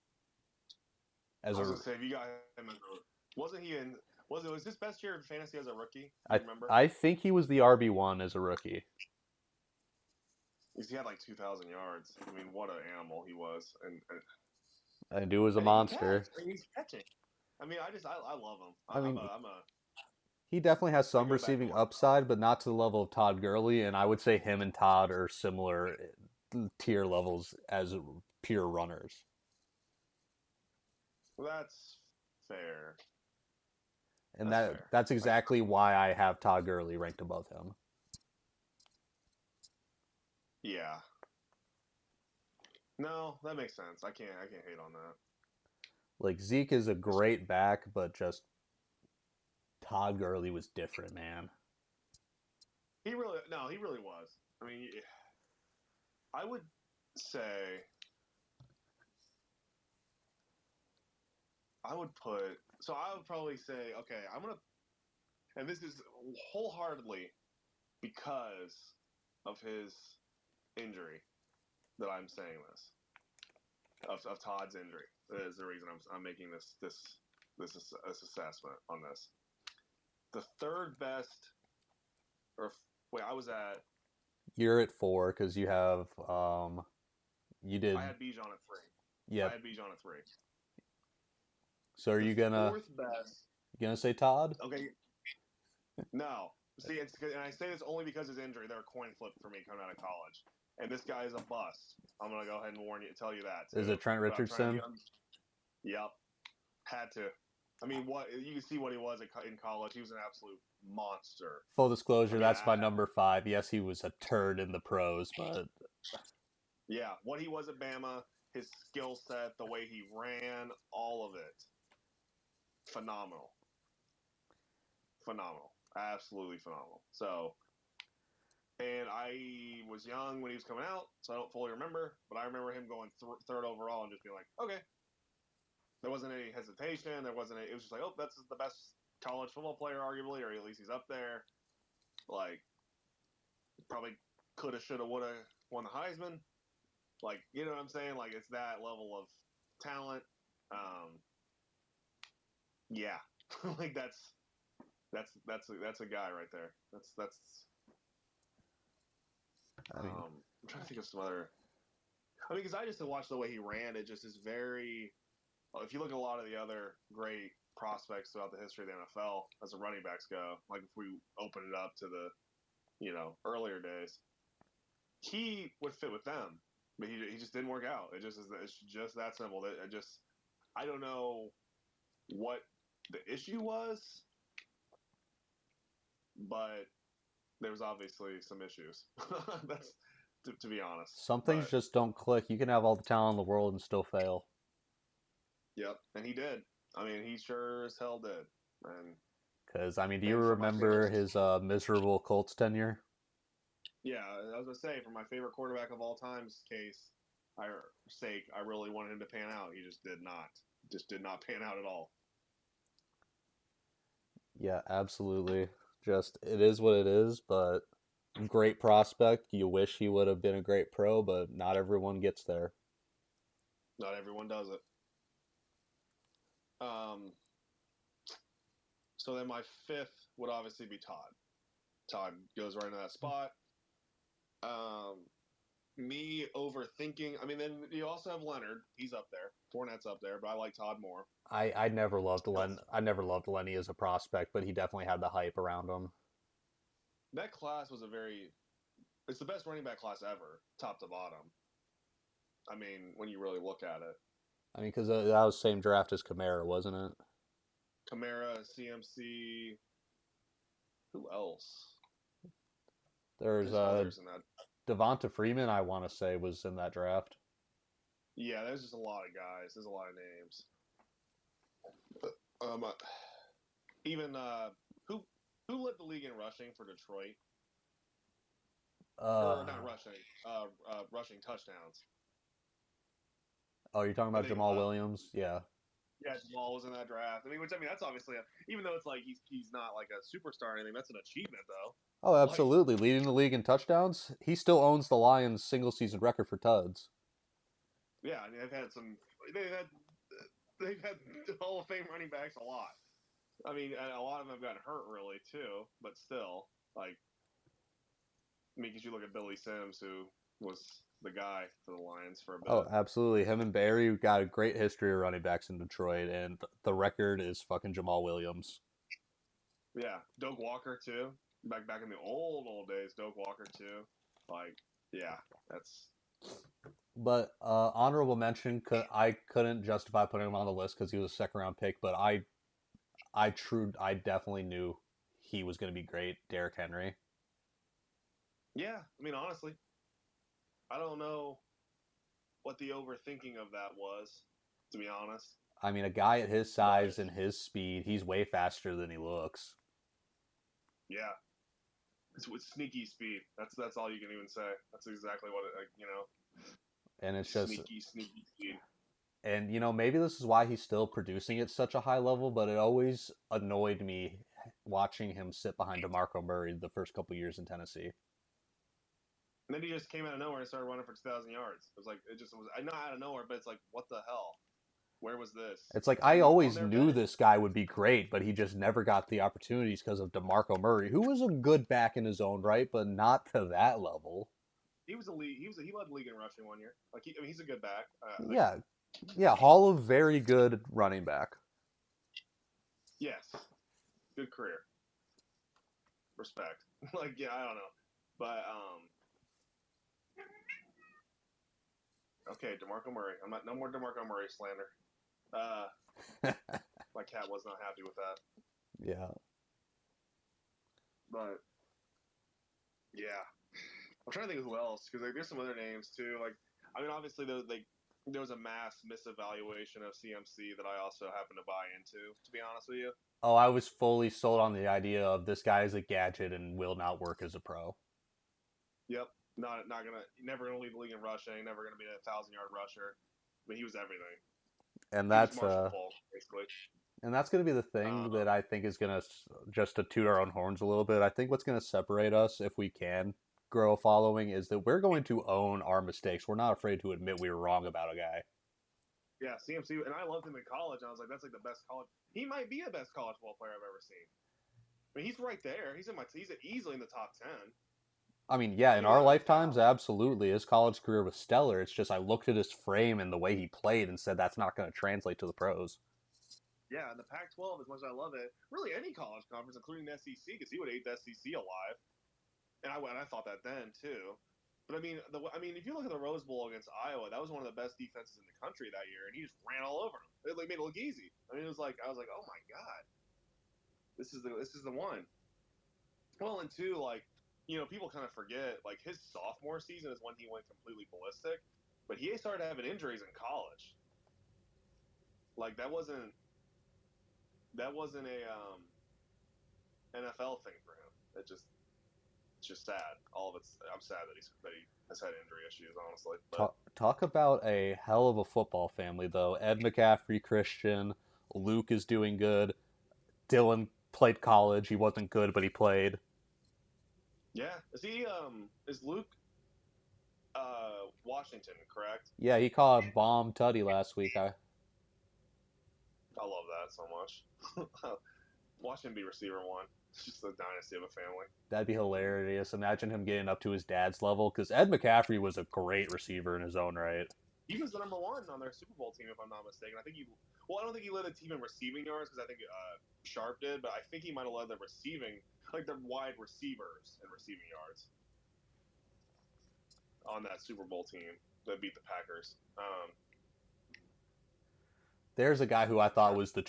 I was gonna say, if you got him, was his best year in fantasy as a rookie? Remember? I think he was the RB1 as a rookie. He had like 2,000 yards. I mean, what an animal he was, and dude was a monster. He's catching. I mean, I love him. He definitely has some receiving upside, but not to the level of Todd Gurley. And I would say him and Todd are similar tier levels as pure runners. That's fair. And that's exactly why I have Todd Gurley ranked above him. Yeah. No, that makes sense. I can't hate on that. Like, Zeke is a great back, but just Todd Gurley was different, man. He really was. I mean, I would say I would probably say, okay, and this is wholeheartedly because of his injury that I'm saying this, of Todd's injury. That is the reason I'm making this assessment on this. The third best, I was at. You're at 4 because you have you did. I had Bijan at 3. Yeah. I had Bijan at 3. So are you gonna fourth best? You gonna say Todd? Okay. No. See, and I say this only because his injury. They're a coin flip for me coming out of college, and this guy is a bust. I'm gonna go ahead and tell you that. Too. Is it Trent Richardson? Yep. Had to. I mean, you can see what he was in college. He was an absolute monster. Full disclosure, that's my number 5. Yes, he was a turd in the pros, but yeah, what he was at Bama, his skill set, the way he ran, all of it, phenomenal. Absolutely phenomenal. So, and I was young when he was coming out, so I don't fully remember, but I remember him going third overall and just being like, okay. There wasn't any hesitation. It was just like, oh, that's the best college football player, arguably, or at least he's up there. Like, probably coulda, shoulda, woulda won the Heisman. Like, you know what I'm saying? Like, it's that level of talent. Yeah. Like, that's That's a guy right there. That's. I mean, I'm trying to think of some other. I mean, because I just watched the way he ran. It just is very. If you look at a lot of the other great prospects throughout the history of the NFL as the running backs go, like if we open it up to the, earlier days, he would fit with them, but he just didn't work out. It's just that simple. I don't know what the issue was, but there was obviously some issues. That's to be honest. some things But just don't click. You can have all the talent in the world and still fail. yep, and he did. I mean, he sure as hell did. And Because, I mean, do you maybe for my remember favorite. his miserable Colts tenure? Yeah, I was gonna say for my favorite quarterback of all time's sake, I really wanted him to pan out. He just did not. Just did not pan out at all. Yeah, absolutely. Just, it is what it is, but great prospect. You wish he would have been a great pro, but not everyone gets there. Not everyone does it. Um, so then my fifth would obviously be Todd. Todd goes right into that spot. Um, me overthinking. I mean, then you also have Leonard. He's up there. Fournette's up there, but I like Todd more. I never loved Lenny as a prospect, but he definitely had the hype around him. That class was it's the best running back class ever, top to bottom. I mean, when you really look at it. I mean, because that was the same draft as Kamara, wasn't it? Kamara, CMC. Who else? There's There's others in that. Devonta Freeman, I want to say, was in that draft. Yeah, there's just a lot of guys. There's a lot of names. Um, uh, even who led the league in rushing for Detroit? Or not rushing, rushing touchdowns. Oh, you're talking I about think Jamal Williams? Yeah. yeah, Jamal was in that draft. I mean, that's obviously even though it's like he's not like a superstar or anything, that's an achievement though. Oh, Like absolutely. Leading the league in touchdowns. He still owns the Lions' single season record for tuds. yeah, I mean they've had Hall of Fame running backs a lot. I mean, and a lot of them have gotten hurt really too, but still, like, I mean, because you look at Billy Sims, who was the guy for the Lions for a Oh, bit. absolutely. Him and Barry got a great history of running backs in Detroit, and the record is fucking Jamal Williams. Yeah, Doak Walker too. Back in the old days, Doak Walker too. Like, yeah, that's But honorable mention, I couldn't justify putting him on the list because he was a second round pick, but I definitely knew he was going to be great. Derrick Henry. yeah. I mean, honestly, I don't know what the overthinking of that was, to be honest. I mean, a guy at his But size and his speed, he's way faster than he looks. yeah, it's with sneaky speed. That's all you can even say. That's exactly what And it's just, sneaky speed. and maybe this is why he's still producing at such a high level, but it always annoyed me watching him sit behind DeMarco Murray the first couple years in Tennessee. And then he just came out of nowhere and started running for 2,000 yards. It was like it just was not out of nowhere, but it's like what the hell? Where was this? It's like And I on always their knew bench, this guy would be great, but he just never got the opportunities because of DeMarco Murray, who was a good back in his own right, but not to that level. he was a lead. He led the league in rushing one year. Like I mean, he's a good back. Yeah, yeah, Hall of very good running back. Yes, good career. Respect. Like yeah, I don't know, but okay, DeMarco Murray. I'm not no more DeMarco Murray slander. My cat was not happy with that. Yeah. But yeah, I'm trying to think of who else because like, there's some other names too. Like I mean, obviously there was a mass misevaluation of CMC that I also happen to buy into. To be honest with you. Oh, I was fully sold on the idea of this guy is a gadget and will not work as a pro. Yep. Not gonna never gonna lead the league in rushing. Never gonna be a 1,000-yard rusher. I mean, he was everything. And He was that's Marshall Falk basically. going to be the thing that I think is going to, just to toot our own horns a little bit. I think what's going to separate us, if we can grow a following, is that we're going to own our mistakes. We're not afraid to admit we were wrong about a guy. Yeah, CMC, and I loved him in college. And I was like, that's like the best college. He might be the best college ball player I've ever seen. I mean, he's right there. He's easily in the top 10. I mean, yeah, in Even our without a lifetimes, doubt. absolutely. His college career was stellar. It's just I looked at his frame and the way he played and said that's not going to translate to the pros. Yeah, and the Pac-12, as much as I love it, really any college conference, including the SEC, because he would have ate the SEC alive. And I thought that then too. But I mean, if you look at the Rose Bowl against Iowa, that was one of the best defenses in the country that year, and he just ran all over them. It made it look easy. I mean, I was like, oh my god, this is the one. Well, and two, like, people kind of forget, like, his sophomore season is when he went completely ballistic, but he started having injuries in college. Like that wasn't a NFL thing for him. It's just sad. I'm sad that he has had injury issues, honestly. But Talk about a hell of a football family, though. Ed McCaffrey, Christian, Luke is doing good. Dylan played college. He wasn't good, but he played. yeah, is Luke Washington correct? Yeah, he caught a bomb tutty last week. I love that so much. Watch him be receiver one. It's just the dynasty of a family. That'd be hilarious. Imagine him getting up to his dad's level, because Ed McCaffrey was a great receiver in his own right. He was the number one on their Super Bowl team, if I'm not mistaken. I don't think he led the team in receiving yards because I think Sharp did, but I think he might have led the receiving, like the wide receivers in receiving yards on that Super Bowl team that beat the Packers. There's a guy who I thought was I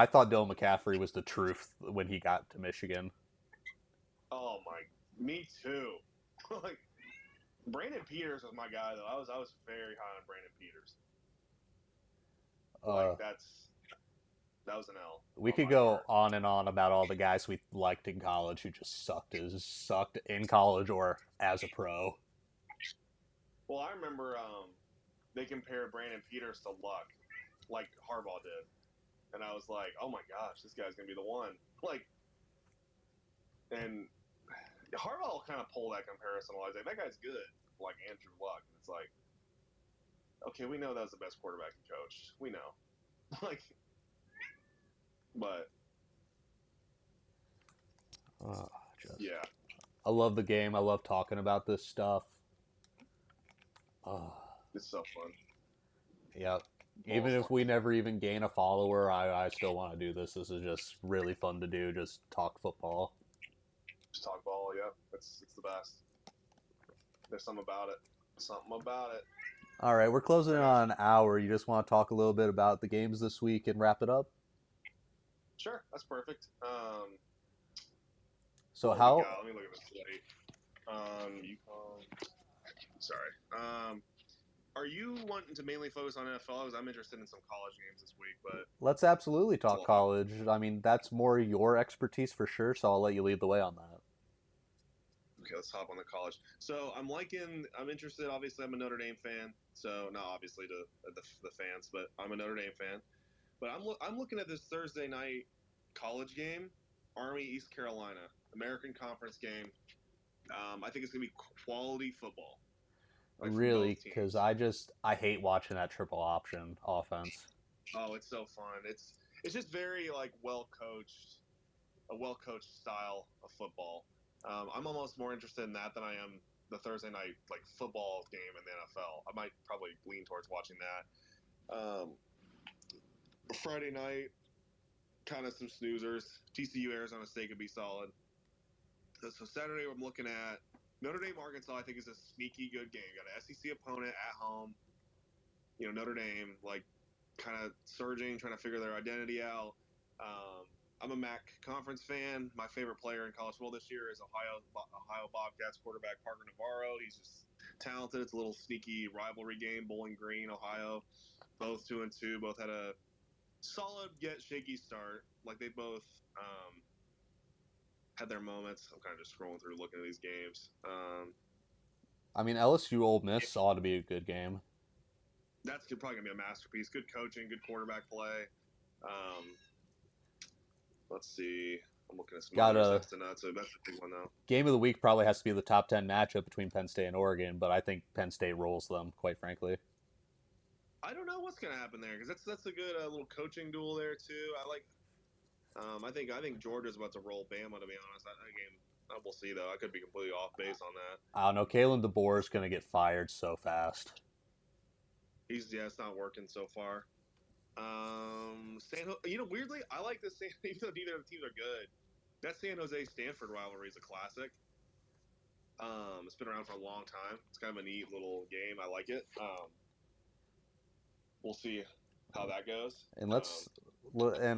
thought Dylan McCaffrey was the truth when he got to Michigan. Oh me too. Like Brandon Peters was my guy though. I was very high on Brandon Peters. Like that was an L. We could go on and on about all the guys we liked in college who just sucked in college or as a pro. Well, I remember they compared Brandon Peters to Luck, like Harbaugh did, and I was like, oh my gosh, this guy's gonna be the one. Like, and Harbaugh will kind of pull that comparison. Like that guy's good, like Andrew Luck. And it's like, okay, we know that was the best quarterback he coached. We know, like, but yeah, I love the game. I love talking about this stuff. it's so fun. Yeah. Even if we never even gain a follower, I still want to do this. This is just really fun to do. Just talk football. Just talk ball, yeah. It's the best. There's something about it. All right, we're closing in on an hour. You just want to talk a little bit about the games this week and wrap it up? Sure, that's perfect. So let me look at this slate. Sorry. Are you wanting to mainly focus on NFL? Because I'm interested in some college games this week, but let's absolutely talk college. I mean, that's more your expertise for sure, so I'll let you lead the way on that. Okay, let's hop on the college. So I'm interested. Obviously, I'm a Notre Dame fan. So not obviously to the fans, but I'm a Notre Dame fan. But I'm looking at this Thursday night college game, Army East Carolina, American Conference game. I think it's gonna be quality football. Like, really, because I hate watching that triple option offense. Oh, it's so fun. It's just very like a well coached style of football. I'm almost more interested in that than I am the Thursday night like football game in the NFL. I might probably lean towards watching that. Friday night, kind of some snoozers. TCU Arizona State could be solid. So Saturday I'm looking at Notre Dame Arkansas. I think is a sneaky good game. You got an SEC opponent at home. Notre Dame like kind of surging, trying to figure their identity out. I'm a MAC conference fan. My favorite player in college football this year is Ohio Bobcats quarterback Parker Navarro. He's just talented. It's a little sneaky rivalry game. Bowling Green, Ohio, both 2-2. Both had a solid yet shaky start. Like they both had their moments. I'm kind of just scrolling through looking at these games. I mean, LSU Ole Miss ought to be a good game. That's probably gonna be a masterpiece. Good coaching, good quarterback play. Let's see. I'm looking at some others. That's a big one though. Game of the week probably has to be the top 10 matchup between Penn State and Oregon, but I think Penn State rolls them, quite frankly. I don't know what's gonna happen there because that's a good little coaching duel there too. I think Georgia's about to roll Bama. To be honest, that game we'll see though. I could be completely off base on that. I don't know. Kalen DeBoer is going to get fired so fast. It's not working so far. Weirdly, I like this. Even though neither of the teams are good, that San Jose Stanford rivalry is a classic. It's been around for a long time. It's kind of a neat little game. I like it. We'll see how that goes. And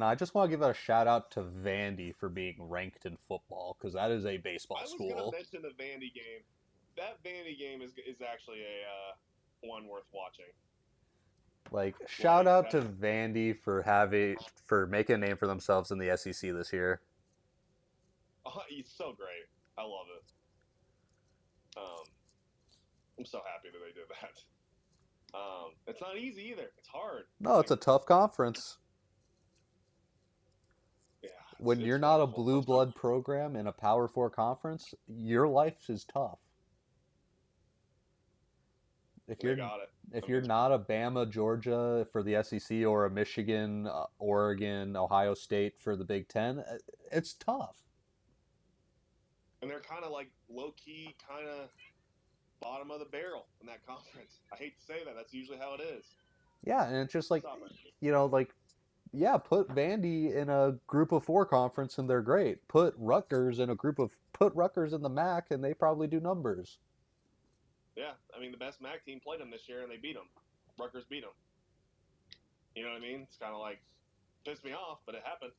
I just want to give a shout out to Vandy for being ranked in football because that is a baseball I was school. going to mention the Vandy game. That Vandy game is actually a one worth watching. Like shout out to Vandy for making a name for themselves in the SEC this year. Oh, it's so great. I love it. I'm so happy that they did that. It's not easy either. It's hard. No, it's a tough conference. Yeah. When you're not a blue blood program in a Power 4 conference, your life is tough. If you're not a Bama, Georgia for the SEC or a Michigan, Oregon, Ohio State for the Big Ten, it's tough. And they're kind of like low key, kind of bottom of the barrel in that conference. I hate to say that. That's usually how it is. Yeah, and it's just like, put Vandy in a group of 4 conference and they're great. Put Rutgers in the MAC and they probably do numbers. Yeah, I mean the best MAC team played them this year and they beat them. Rutgers beat them. You know what I mean? It's kind of like pissed me off, but it happened.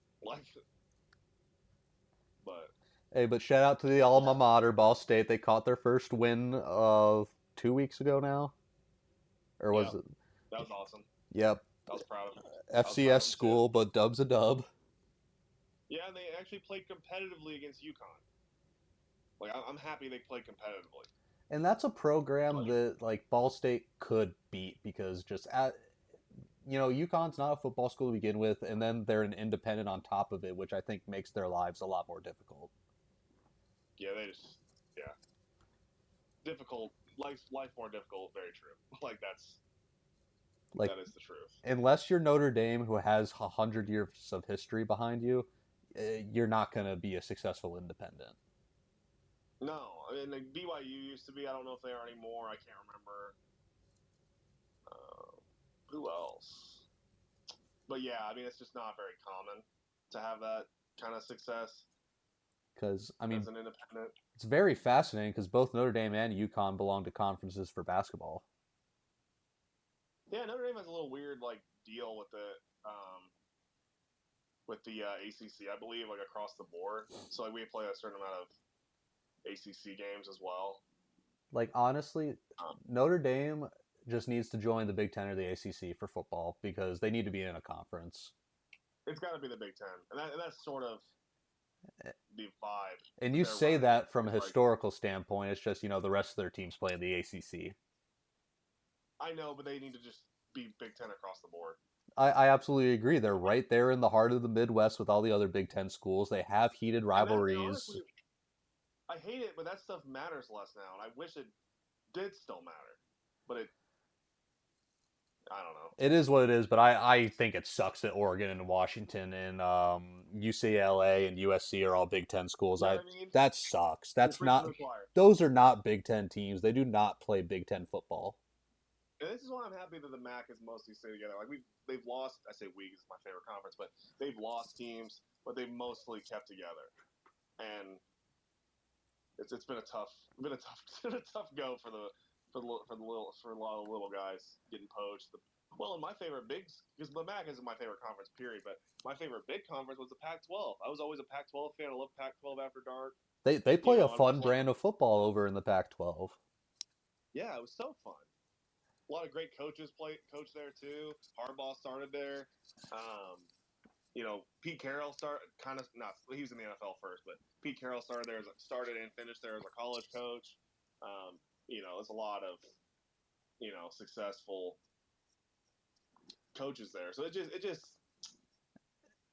But shout out to the alma mater, Ball State. They caught their first win of 2 weeks ago now, or was it? That was awesome. Yep. I was proud of it. FCS school, but dub's a dub. Yeah, and they actually played competitively against UConn. Like I'm happy they played competitively. And that's a program that Ball State could beat because UConn's not a football school to begin with, and then they're an independent on top of it, which I think makes their lives a lot more difficult. Yeah, difficult. Life more difficult. Very true. That is the truth. Unless you're Notre Dame, who has 100 years of history behind you, you're not going to be a successful independent. No, I mean BYU used to be. I don't know if they are anymore. I can't remember. Who else? But yeah, I mean it's just not very common to have that kind of success. Because I mean, as an independent, it's very fascinating because both Notre Dame and UConn belong to conferences for basketball. Yeah, Notre Dame has a little weird deal with the ACC, I believe, across the board. So we play a certain amount of ACC games as well. Honestly, Notre Dame just needs to join the Big Ten or the ACC for football because they need to be in a conference. It's got to be the Big Ten, and that's sort of the vibe. And you say that from a historical standpoint. It's just the rest of their teams play in the ACC. I know, but they need to just be Big Ten across the board. I absolutely agree. They're right there in the heart of the Midwest with all the other Big Ten schools. They have heated rivalries. Honestly, I hate it, but that stuff matters less now, and I wish it did still matter. But I don't know. It is what it is, but I think it sucks that Oregon and Washington and UCLA and USC are all Big Ten schools. You know what I mean? That sucks. Those are not Big Ten teams. They do not play Big Ten football. And this is why I'm happy that the MAC is mostly stayed together. They've lost. I say we, 'cause it's my favorite conference, but they've lost teams, but they've mostly kept together. And it's been a tough go for a lot of the little guys getting poached. And my favorite because the MAC isn't my favorite conference, period. But my favorite big conference was the Pac-12. I was always a Pac-12 fan. I love Pac-12 after dark. They play a fun brand of football over in the Pac-12. Yeah, it was so fun. A lot of great coaches coach there too. Harbaugh started there. Pete Carroll he was in the NFL first, but Pete Carroll started and finished there as a college coach. There's a lot of successful coaches there. So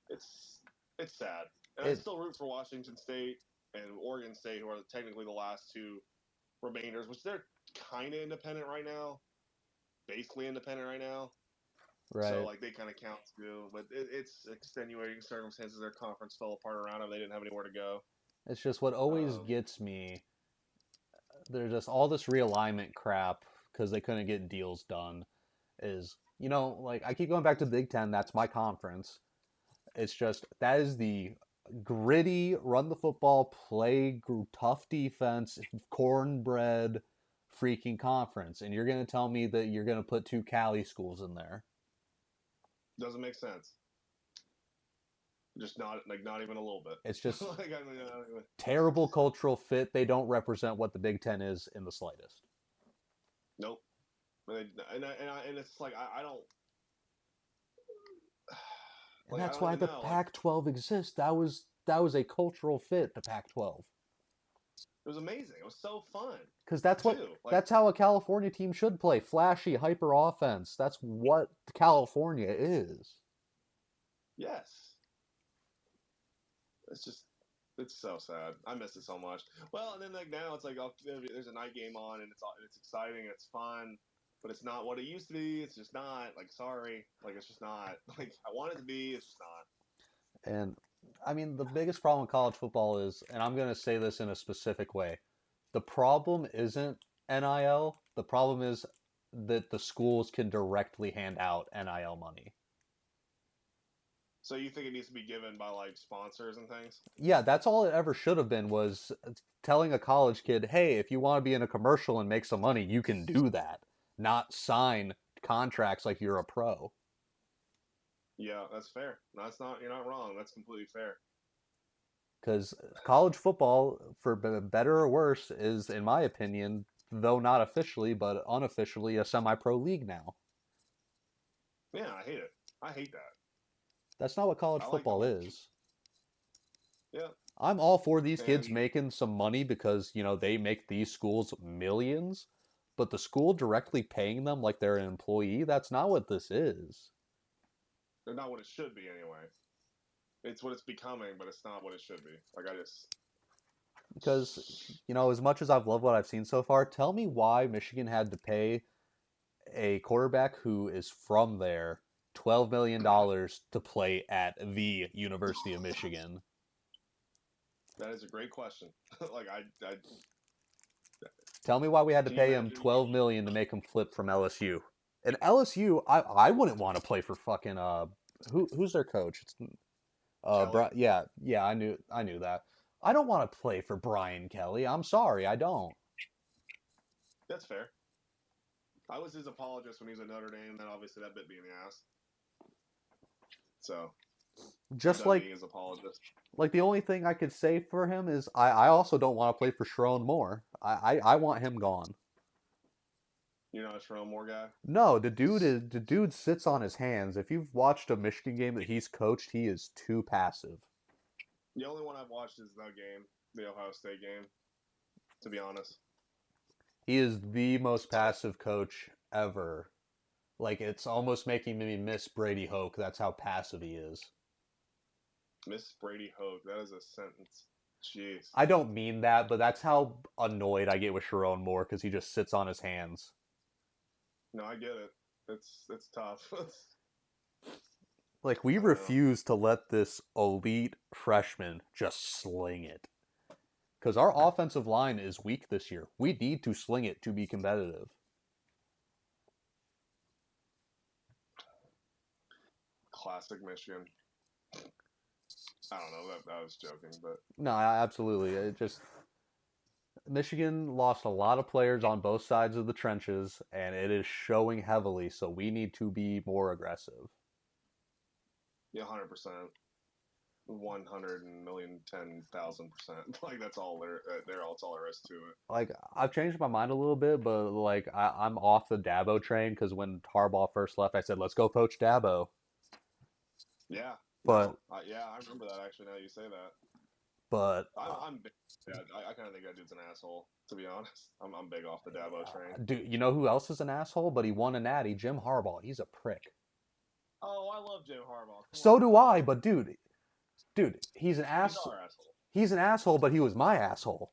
it's sad. And I still root for Washington State and Oregon State, who are technically the last two remainders, which they're kind of independent right now. Basically independent right now. Right. So like they kind of count too, but it's extenuating circumstances. Their conference fell apart around them. They didn't have anywhere to go. It's just what always Um, gets me. There's just all this realignment crap because they couldn't get deals done. Is like I keep going back to Big Ten. That's my conference. It's just that is the gritty, run the football, play tough defense, cornbread, freaking conference, and you're gonna tell me that you're gonna put two Cali schools in there? doesn't make sense. Just not even a little bit. It's just like, terrible cultural fit. They don't represent what the Big Ten is in the slightest. Nope. And it's like I don't. And Like, I that's don't why even the know. Pac-12 exists. That was a cultural fit. The Pac-12. It was amazing. It was so fun. Because that's how a California team should play. Flashy, hyper offense. That's what California is. Yes. It's so sad. I miss it so much. Well, and then like now it's like there's a night game on and it's exciting, it's fun, but it's not what it used to be. It's just not. Like, sorry, like it's just not. Like I want it to be. It's just not. And I mean, the biggest problem with college football is, and I'm going to say this in a specific way, the problem isn't NIL. The problem is that the schools can directly hand out NIL money. So you think it needs to be given by like sponsors and things? Yeah, that's all it ever should have been, was telling a college kid, hey, if you want to be in a commercial and make some money, you can do that. Not sign contracts like you're a pro. Yeah, that's fair. That's not. You're not wrong. That's completely fair. Because college football, for better or worse, is, in my opinion, though not officially, but unofficially, a semi-pro league now. Yeah, I hate it. I hate that. That's not what college I like football is. Yeah. I'm all for these kids And making some money because, they make these schools millions, but the school directly paying them like they're an employee, that's not what this is. they're not what it should be anyway. It's what it's becoming, but it's not what it should be. Like Because, as much as I've loved what I've seen so far, tell me why Michigan had to pay a quarterback who is from there $12 million to play at the University of Michigan. That is a great question. Like I Tell me why we had to Can you pay him imagine? $12 million to make him flip from LSU. And LSU, I wouldn't want to play for fucking who's their coach? It's Kelly? yeah, I knew that. I don't want to play for Brian Kelly. I'm sorry, I don't. That's fair. I was his apologist when he was at Notre Dame, and then obviously that bit me in the ass. So Just done like being his apologist. like the only thing I could say for him is I also don't want to play for Sharon Moore. I want him gone. You're not a Sherrone Moore guy? No, the dude sits on his hands. If you've watched a Michigan game that he's coached, he is too passive. The only one I've watched is the game, the Ohio State game, to be honest. He is the most passive coach ever. Like, it's almost making me miss Brady Hoke. That's how passive he is. Miss Brady Hoke, that is a sentence. Jeez. I don't mean that, but that's how annoyed I get with Sharon Moore because he just sits on his hands. No, I get it. It's tough. Like, we refuse to let this elite freshman just sling it. Because our offensive line is weak this year. We need to sling it to be competitive. Classic Michigan. I don't know. That was joking, but No, absolutely. It just Michigan lost a lot of players on both sides of the trenches, and it is showing heavily. So we need to be more aggressive. yeah, 100%. 110,000,000%. Like that's all that's all there is to it. Like, I've changed my mind a little bit, but like I'm off the Dabo train because when Harbaugh first left, I said, "Let's go poach Dabo." Yeah, But yeah, I remember that actually. Now you say that, but I'm big. Yeah, I kind of think that dude's an asshole. To be honest, I'm big off the Dabo train. Dude, you know who else is an asshole? But he won a natty. Jim Harbaugh. He's a prick. Oh, I love Jim Harbaugh. So do I. But dude, he's an He's asshole. our asshole. He's an asshole, but he was my asshole.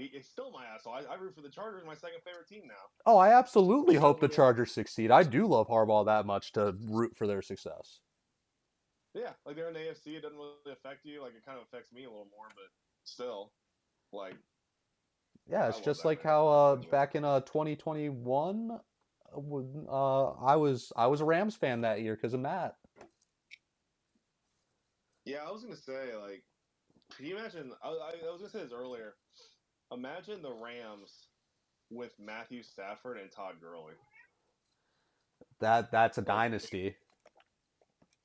It's still my asshole. I root for the Chargers, my second favorite team now. Oh, I absolutely You hope know, the Chargers succeed. I do love Harbaugh that much to root for their success. Yeah, like they're in the AFC. It doesn't really affect you. Like it kind of affects me a little more, but still, like Yeah, I it's love just that like man. how back in 2021, I was a Rams fan that year because of Matt. Yeah, I was gonna say like, can you imagine? I was gonna say this earlier. Imagine the Rams with Matthew Stafford and Todd Gurley. That's a Like, dynasty.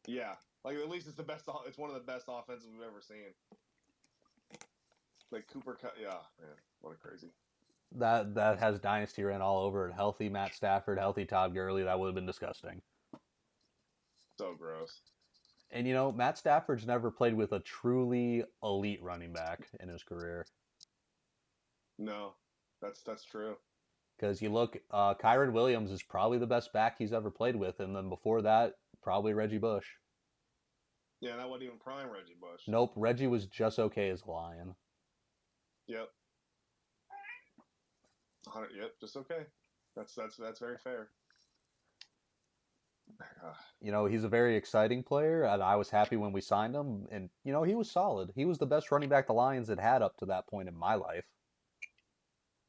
yeah, like at least it's the best. It's one of the best offenses we've ever seen. Like Cooper Cup. Yeah, man, what a crazy. That has dynasty ran all over it. Healthy Matt Stafford, healthy Todd Gurley. That would have been disgusting. So gross. And you know, Matt Stafford's never played with a truly elite running back in his career. No, that's true. Because you look, Kyron Williams is probably the best back he's ever played with, and then before that, probably Reggie Bush. Yeah, that wasn't even prime Reggie Bush. Nope, Reggie was just okay as a Lion. Yep. Yep, just okay. That's very fair. You know, he's a very exciting player, and I was happy when we signed him. And you know, he was solid. He was the best running back the Lions had up to that point in my life.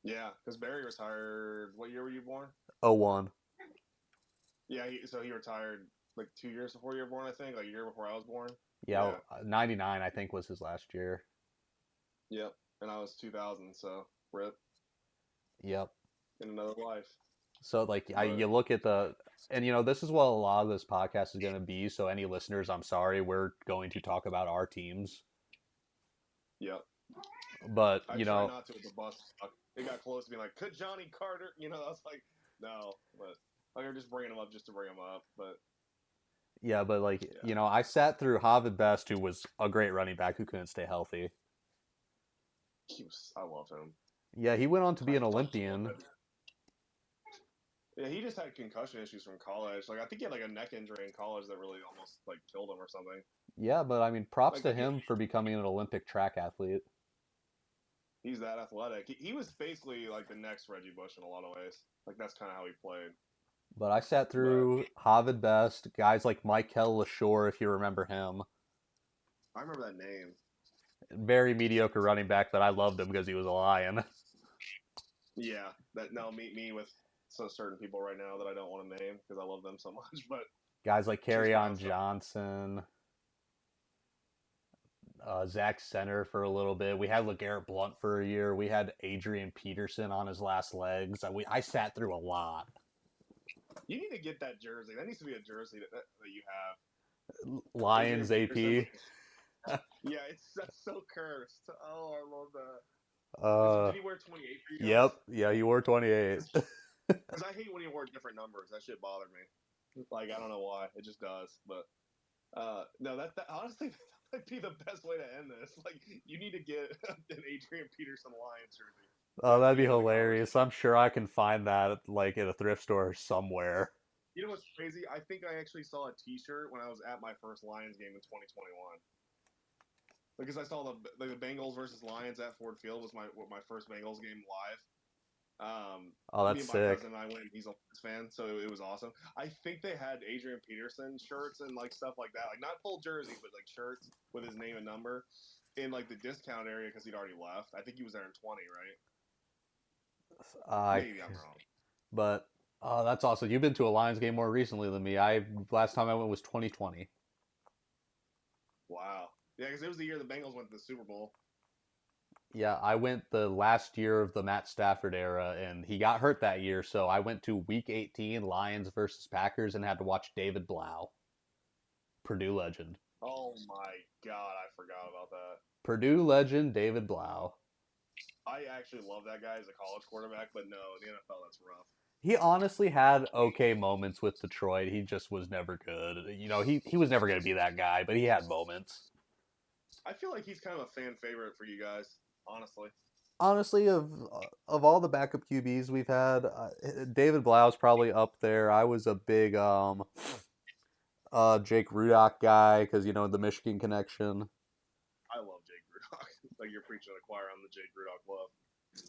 Yeah, because Barry retired. What year were you born? 01. Yeah, so he retired like 2 years before you were born, I think, like a year before I was born. Yeah, 99 I think was his last year. Yep, and I was 2000, so rip. Yep. In another life. So like, you look at and you know, this is what a lot of this podcast is going to be. So any listeners, I'm sorry, we're going to talk about our teams. Yep. But I you try know, not to with the bus. It got close to being like, could Johnny Carter? You know, I was like, no, but like, I'm just bringing him up just to bring him up. But yeah, but like, you know, I sat through Javid Best, who was a great running back who couldn't stay healthy. I love him. Yeah, he went on to be an Olympian. Yeah, he just had concussion issues from college. Like I think he had like a neck injury in college that really almost like killed him or something. Yeah, but I mean, props to him for becoming an Olympic track athlete. He's that athletic. He was basically like the next Reggie Bush in a lot of ways. Like that's kind of how he played. But I sat through Javid Best, guys like Michael LaShore, if you remember him. I remember that name. Very mediocre running back, but I loved him because he was a Lion. Yeah, me with certain people right now that I don't want to name because I love them so much. But guys like Kerryon Johnson, Zach Center for a little bit. We had LeGarrette Blount for a year. We had Adrian Peterson on his last legs. I sat through a lot. You need to get that jersey. That needs to be a jersey that you have. Lions AP. Yeah, that's so cursed. Oh, I love that. Did he wear 28 for you guys? Yep. Yeah, he wore 28. Because I hate when he wore different numbers. That shit bothered me. Like, I don't know why. It just does. But, no, that honestly, that might be the best way to end this. Like, you need to get an Adrian Peterson Lions jersey. Oh, that'd be hilarious. I'm sure I can find that, like, at a thrift store somewhere. You know what's crazy? I think I actually saw a T-shirt when I was at my first Lions game in 2021. Because I saw the Bengals versus Lions at Ford Field was my first Bengals game live. Oh, that's my sick. cousin and I went. He's a Lions fan, so it was awesome. I think they had Adrian Peterson shirts and like stuff like that, like not full jerseys, but like shirts with his name and number in like the discount area because he'd already left. I think he was there in 20, right? Maybe I'm wrong. But that's awesome. You've been to a Lions game more recently than me. Last time I went was 2020. Wow. Yeah, because it was the year the Bengals went to the Super Bowl. Yeah, I went the last year of the Matt Stafford era, and he got hurt that year, so I went to Week 18, Lions versus Packers, and had to watch David Blau, Purdue legend. Oh my God, I forgot about that. Purdue legend David Blau. I actually love that guy as a college quarterback, but no, in the NFL, that's rough. He honestly had okay moments with Detroit. He just was never good. You know, he was never going to be that guy, but he had moments. I feel like he's kind of a fan favorite for you guys, honestly. Honestly, of all the backup QBs we've had, David Blau's probably up there. I was a big Jake Rudock guy because, you know, the Michigan connection. I love Jake Rudock. Like you're preaching to the choir on the Jake Rudock love.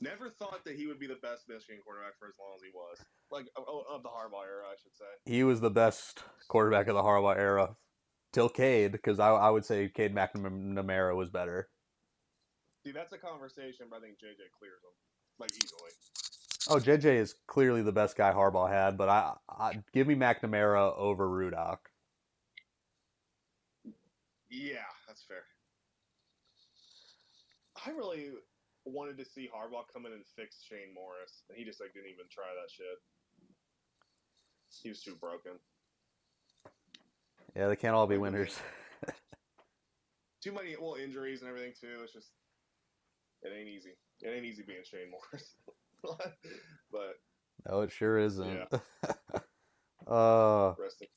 Never thought that he would be the best Michigan quarterback for as long as he was. Like, of the Harbaugh era, I should say. He was the best quarterback of the Harbaugh era till Cade, because I would say Cade McNamara was better. See, that's a conversation, but I think JJ clears him, like, easily. Oh, JJ is clearly the best guy Harbaugh had, but I give me McNamara over Rudock. Yeah, that's fair. I really wanted to see Harbaugh come in and fix Shane Morris, and he just like didn't even try that shit. He was too broken. Yeah, they can't all be winners. Too many injuries and everything too. It's just it ain't easy. It ain't easy being Shane Morris. But no, it sure isn't. Yeah. Resting.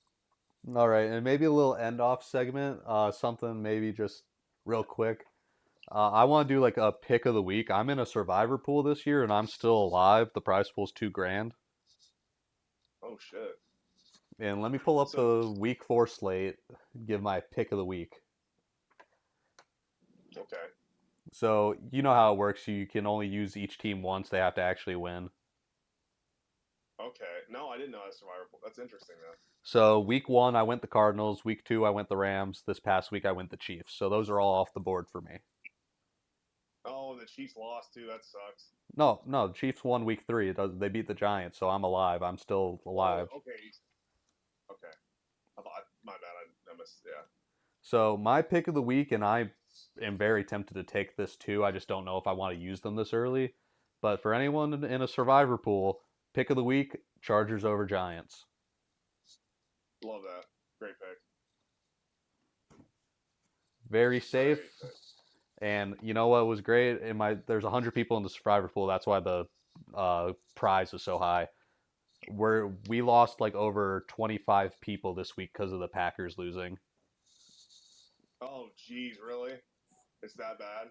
All right, and maybe a little end off segment. Something maybe just real quick. I want to do like a pick of the week. I'm in a survivor pool this year, and I'm still alive. The prize pool's $2,000. Oh shit! And let me pull up the week 4 slate. Give my pick of the week. Okay. So you know how it works. You can only use each team once. They have to actually win. Okay. No, I didn't know that's survivor pool. That's interesting though. So week 1, I went the Cardinals. Week 2, I went the Rams. This past week, I went the Chiefs. So those are all off the board for me. Oh, the Chiefs lost too. That sucks. No, the Chiefs won week 3. They beat the Giants, so I'm alive. I'm still alive. Oh, okay. Okay. I thought my bad. I missed. Yeah. So my pick of the week, and I am very tempted to take this too. I just don't know if I want to use them this early. But for anyone in a survivor pool, pick of the week: Chargers over Giants. Love that. Great pick. Very safe. And you know what was great? There's 100 people in the survivor pool. That's why the prize is so high. We lost like over 25 people this week because of the Packers losing. Oh, geez, really? It's that bad?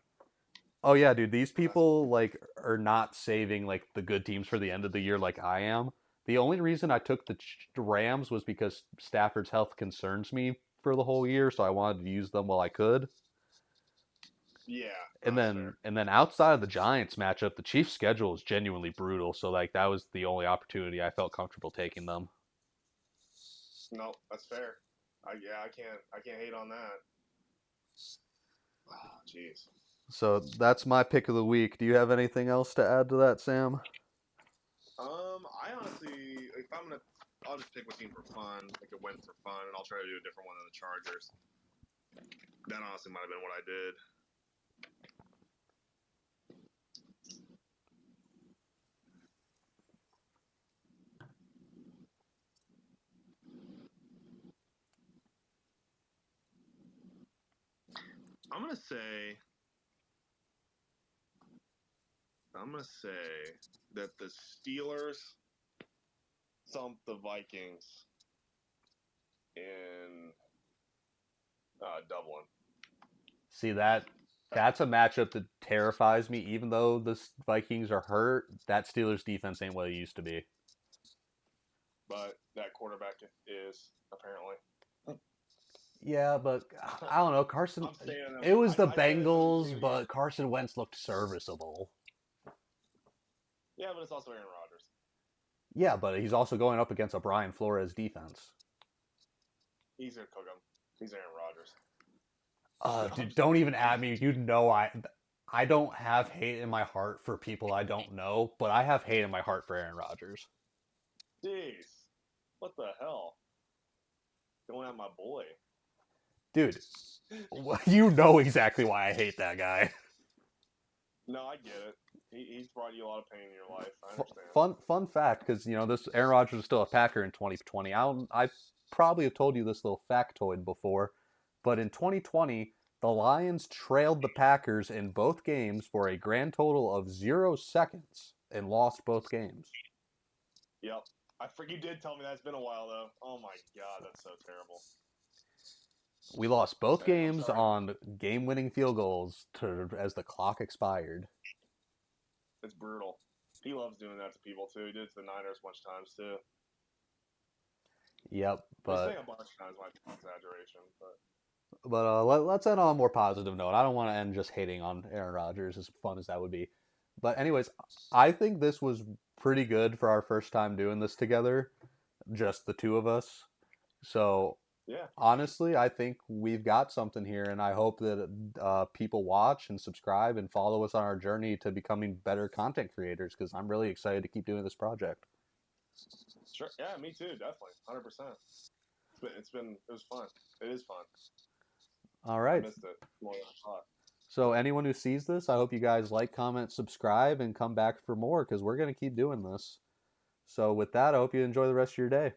Oh yeah, dude. These people like are not saving like the good teams for the end of the year like I am. The only reason I took the Rams was because Stafford's health concerns me for the whole year, so I wanted to use them while I could. Yeah. And then outside of the Giants matchup, the Chiefs' schedule is genuinely brutal. So like that was the only opportunity I felt comfortable taking them. No, that's fair. I can't hate on that. Oh, jeez. So that's my pick of the week. Do you have anything else to add to that, Sam? I honestly, I'll just pick a team for fun, like a win for fun, and I'll try to do a different one than the Chargers. That honestly might have been what I did. I'm gonna say that the Steelers thumped the Vikings in Dublin. See that's a matchup that terrifies me. Even though the Vikings are hurt, that Steelers defense ain't what it used to be. But that quarterback is apparently. Yeah, but I don't know. Carson. Saying, it was the Bengals, but Carson Wentz looked serviceable. Yeah, but it's also Aaron Rodgers. Yeah, but he's also going up against a Brian Flores defense. He's gonna cook him. He's Aaron Rodgers. Dude, don't even add me. You know I don't have hate in my heart for people I don't know, but I have hate in my heart for Aaron Rodgers. Jeez, what the hell? Going at my boy. Dude, you know exactly why I hate that guy. No, I get it. He's brought you a lot of pain in your life. I understand. Fun fact, because this Aaron Rodgers was still a Packer in 2020. I probably have told you this little factoid before, but in 2020, the Lions trailed the Packers in both games for a grand total of 0 seconds and lost both games. Yep. You did tell me that. It's been a while, though. Oh, my God. That's so terrible. We lost both games on game-winning field goals as the clock expired. It's brutal. He loves doing that to people, too. He did it to the Niners a bunch of times, too. Yep, but... saying a bunch of times might be an exaggeration, but... But let's end on a more positive note. I don't want to end just hating on Aaron Rodgers, as fun as that would be. But anyways, I think this was pretty good for our first time doing this together, just the two of us. So Yeah. honestly, I think we've got something here, and I hope that people watch and subscribe and follow us on our journey to becoming better content creators. Because I'm really excited to keep doing this project. Sure. Yeah, me too. Definitely. 100%. It was fun. It is fun. All I right. missed it more than I thought. So anyone who sees this, I hope you guys like, comment, subscribe, and come back for more because we're gonna keep doing this. So with that, I hope you enjoy the rest of your day.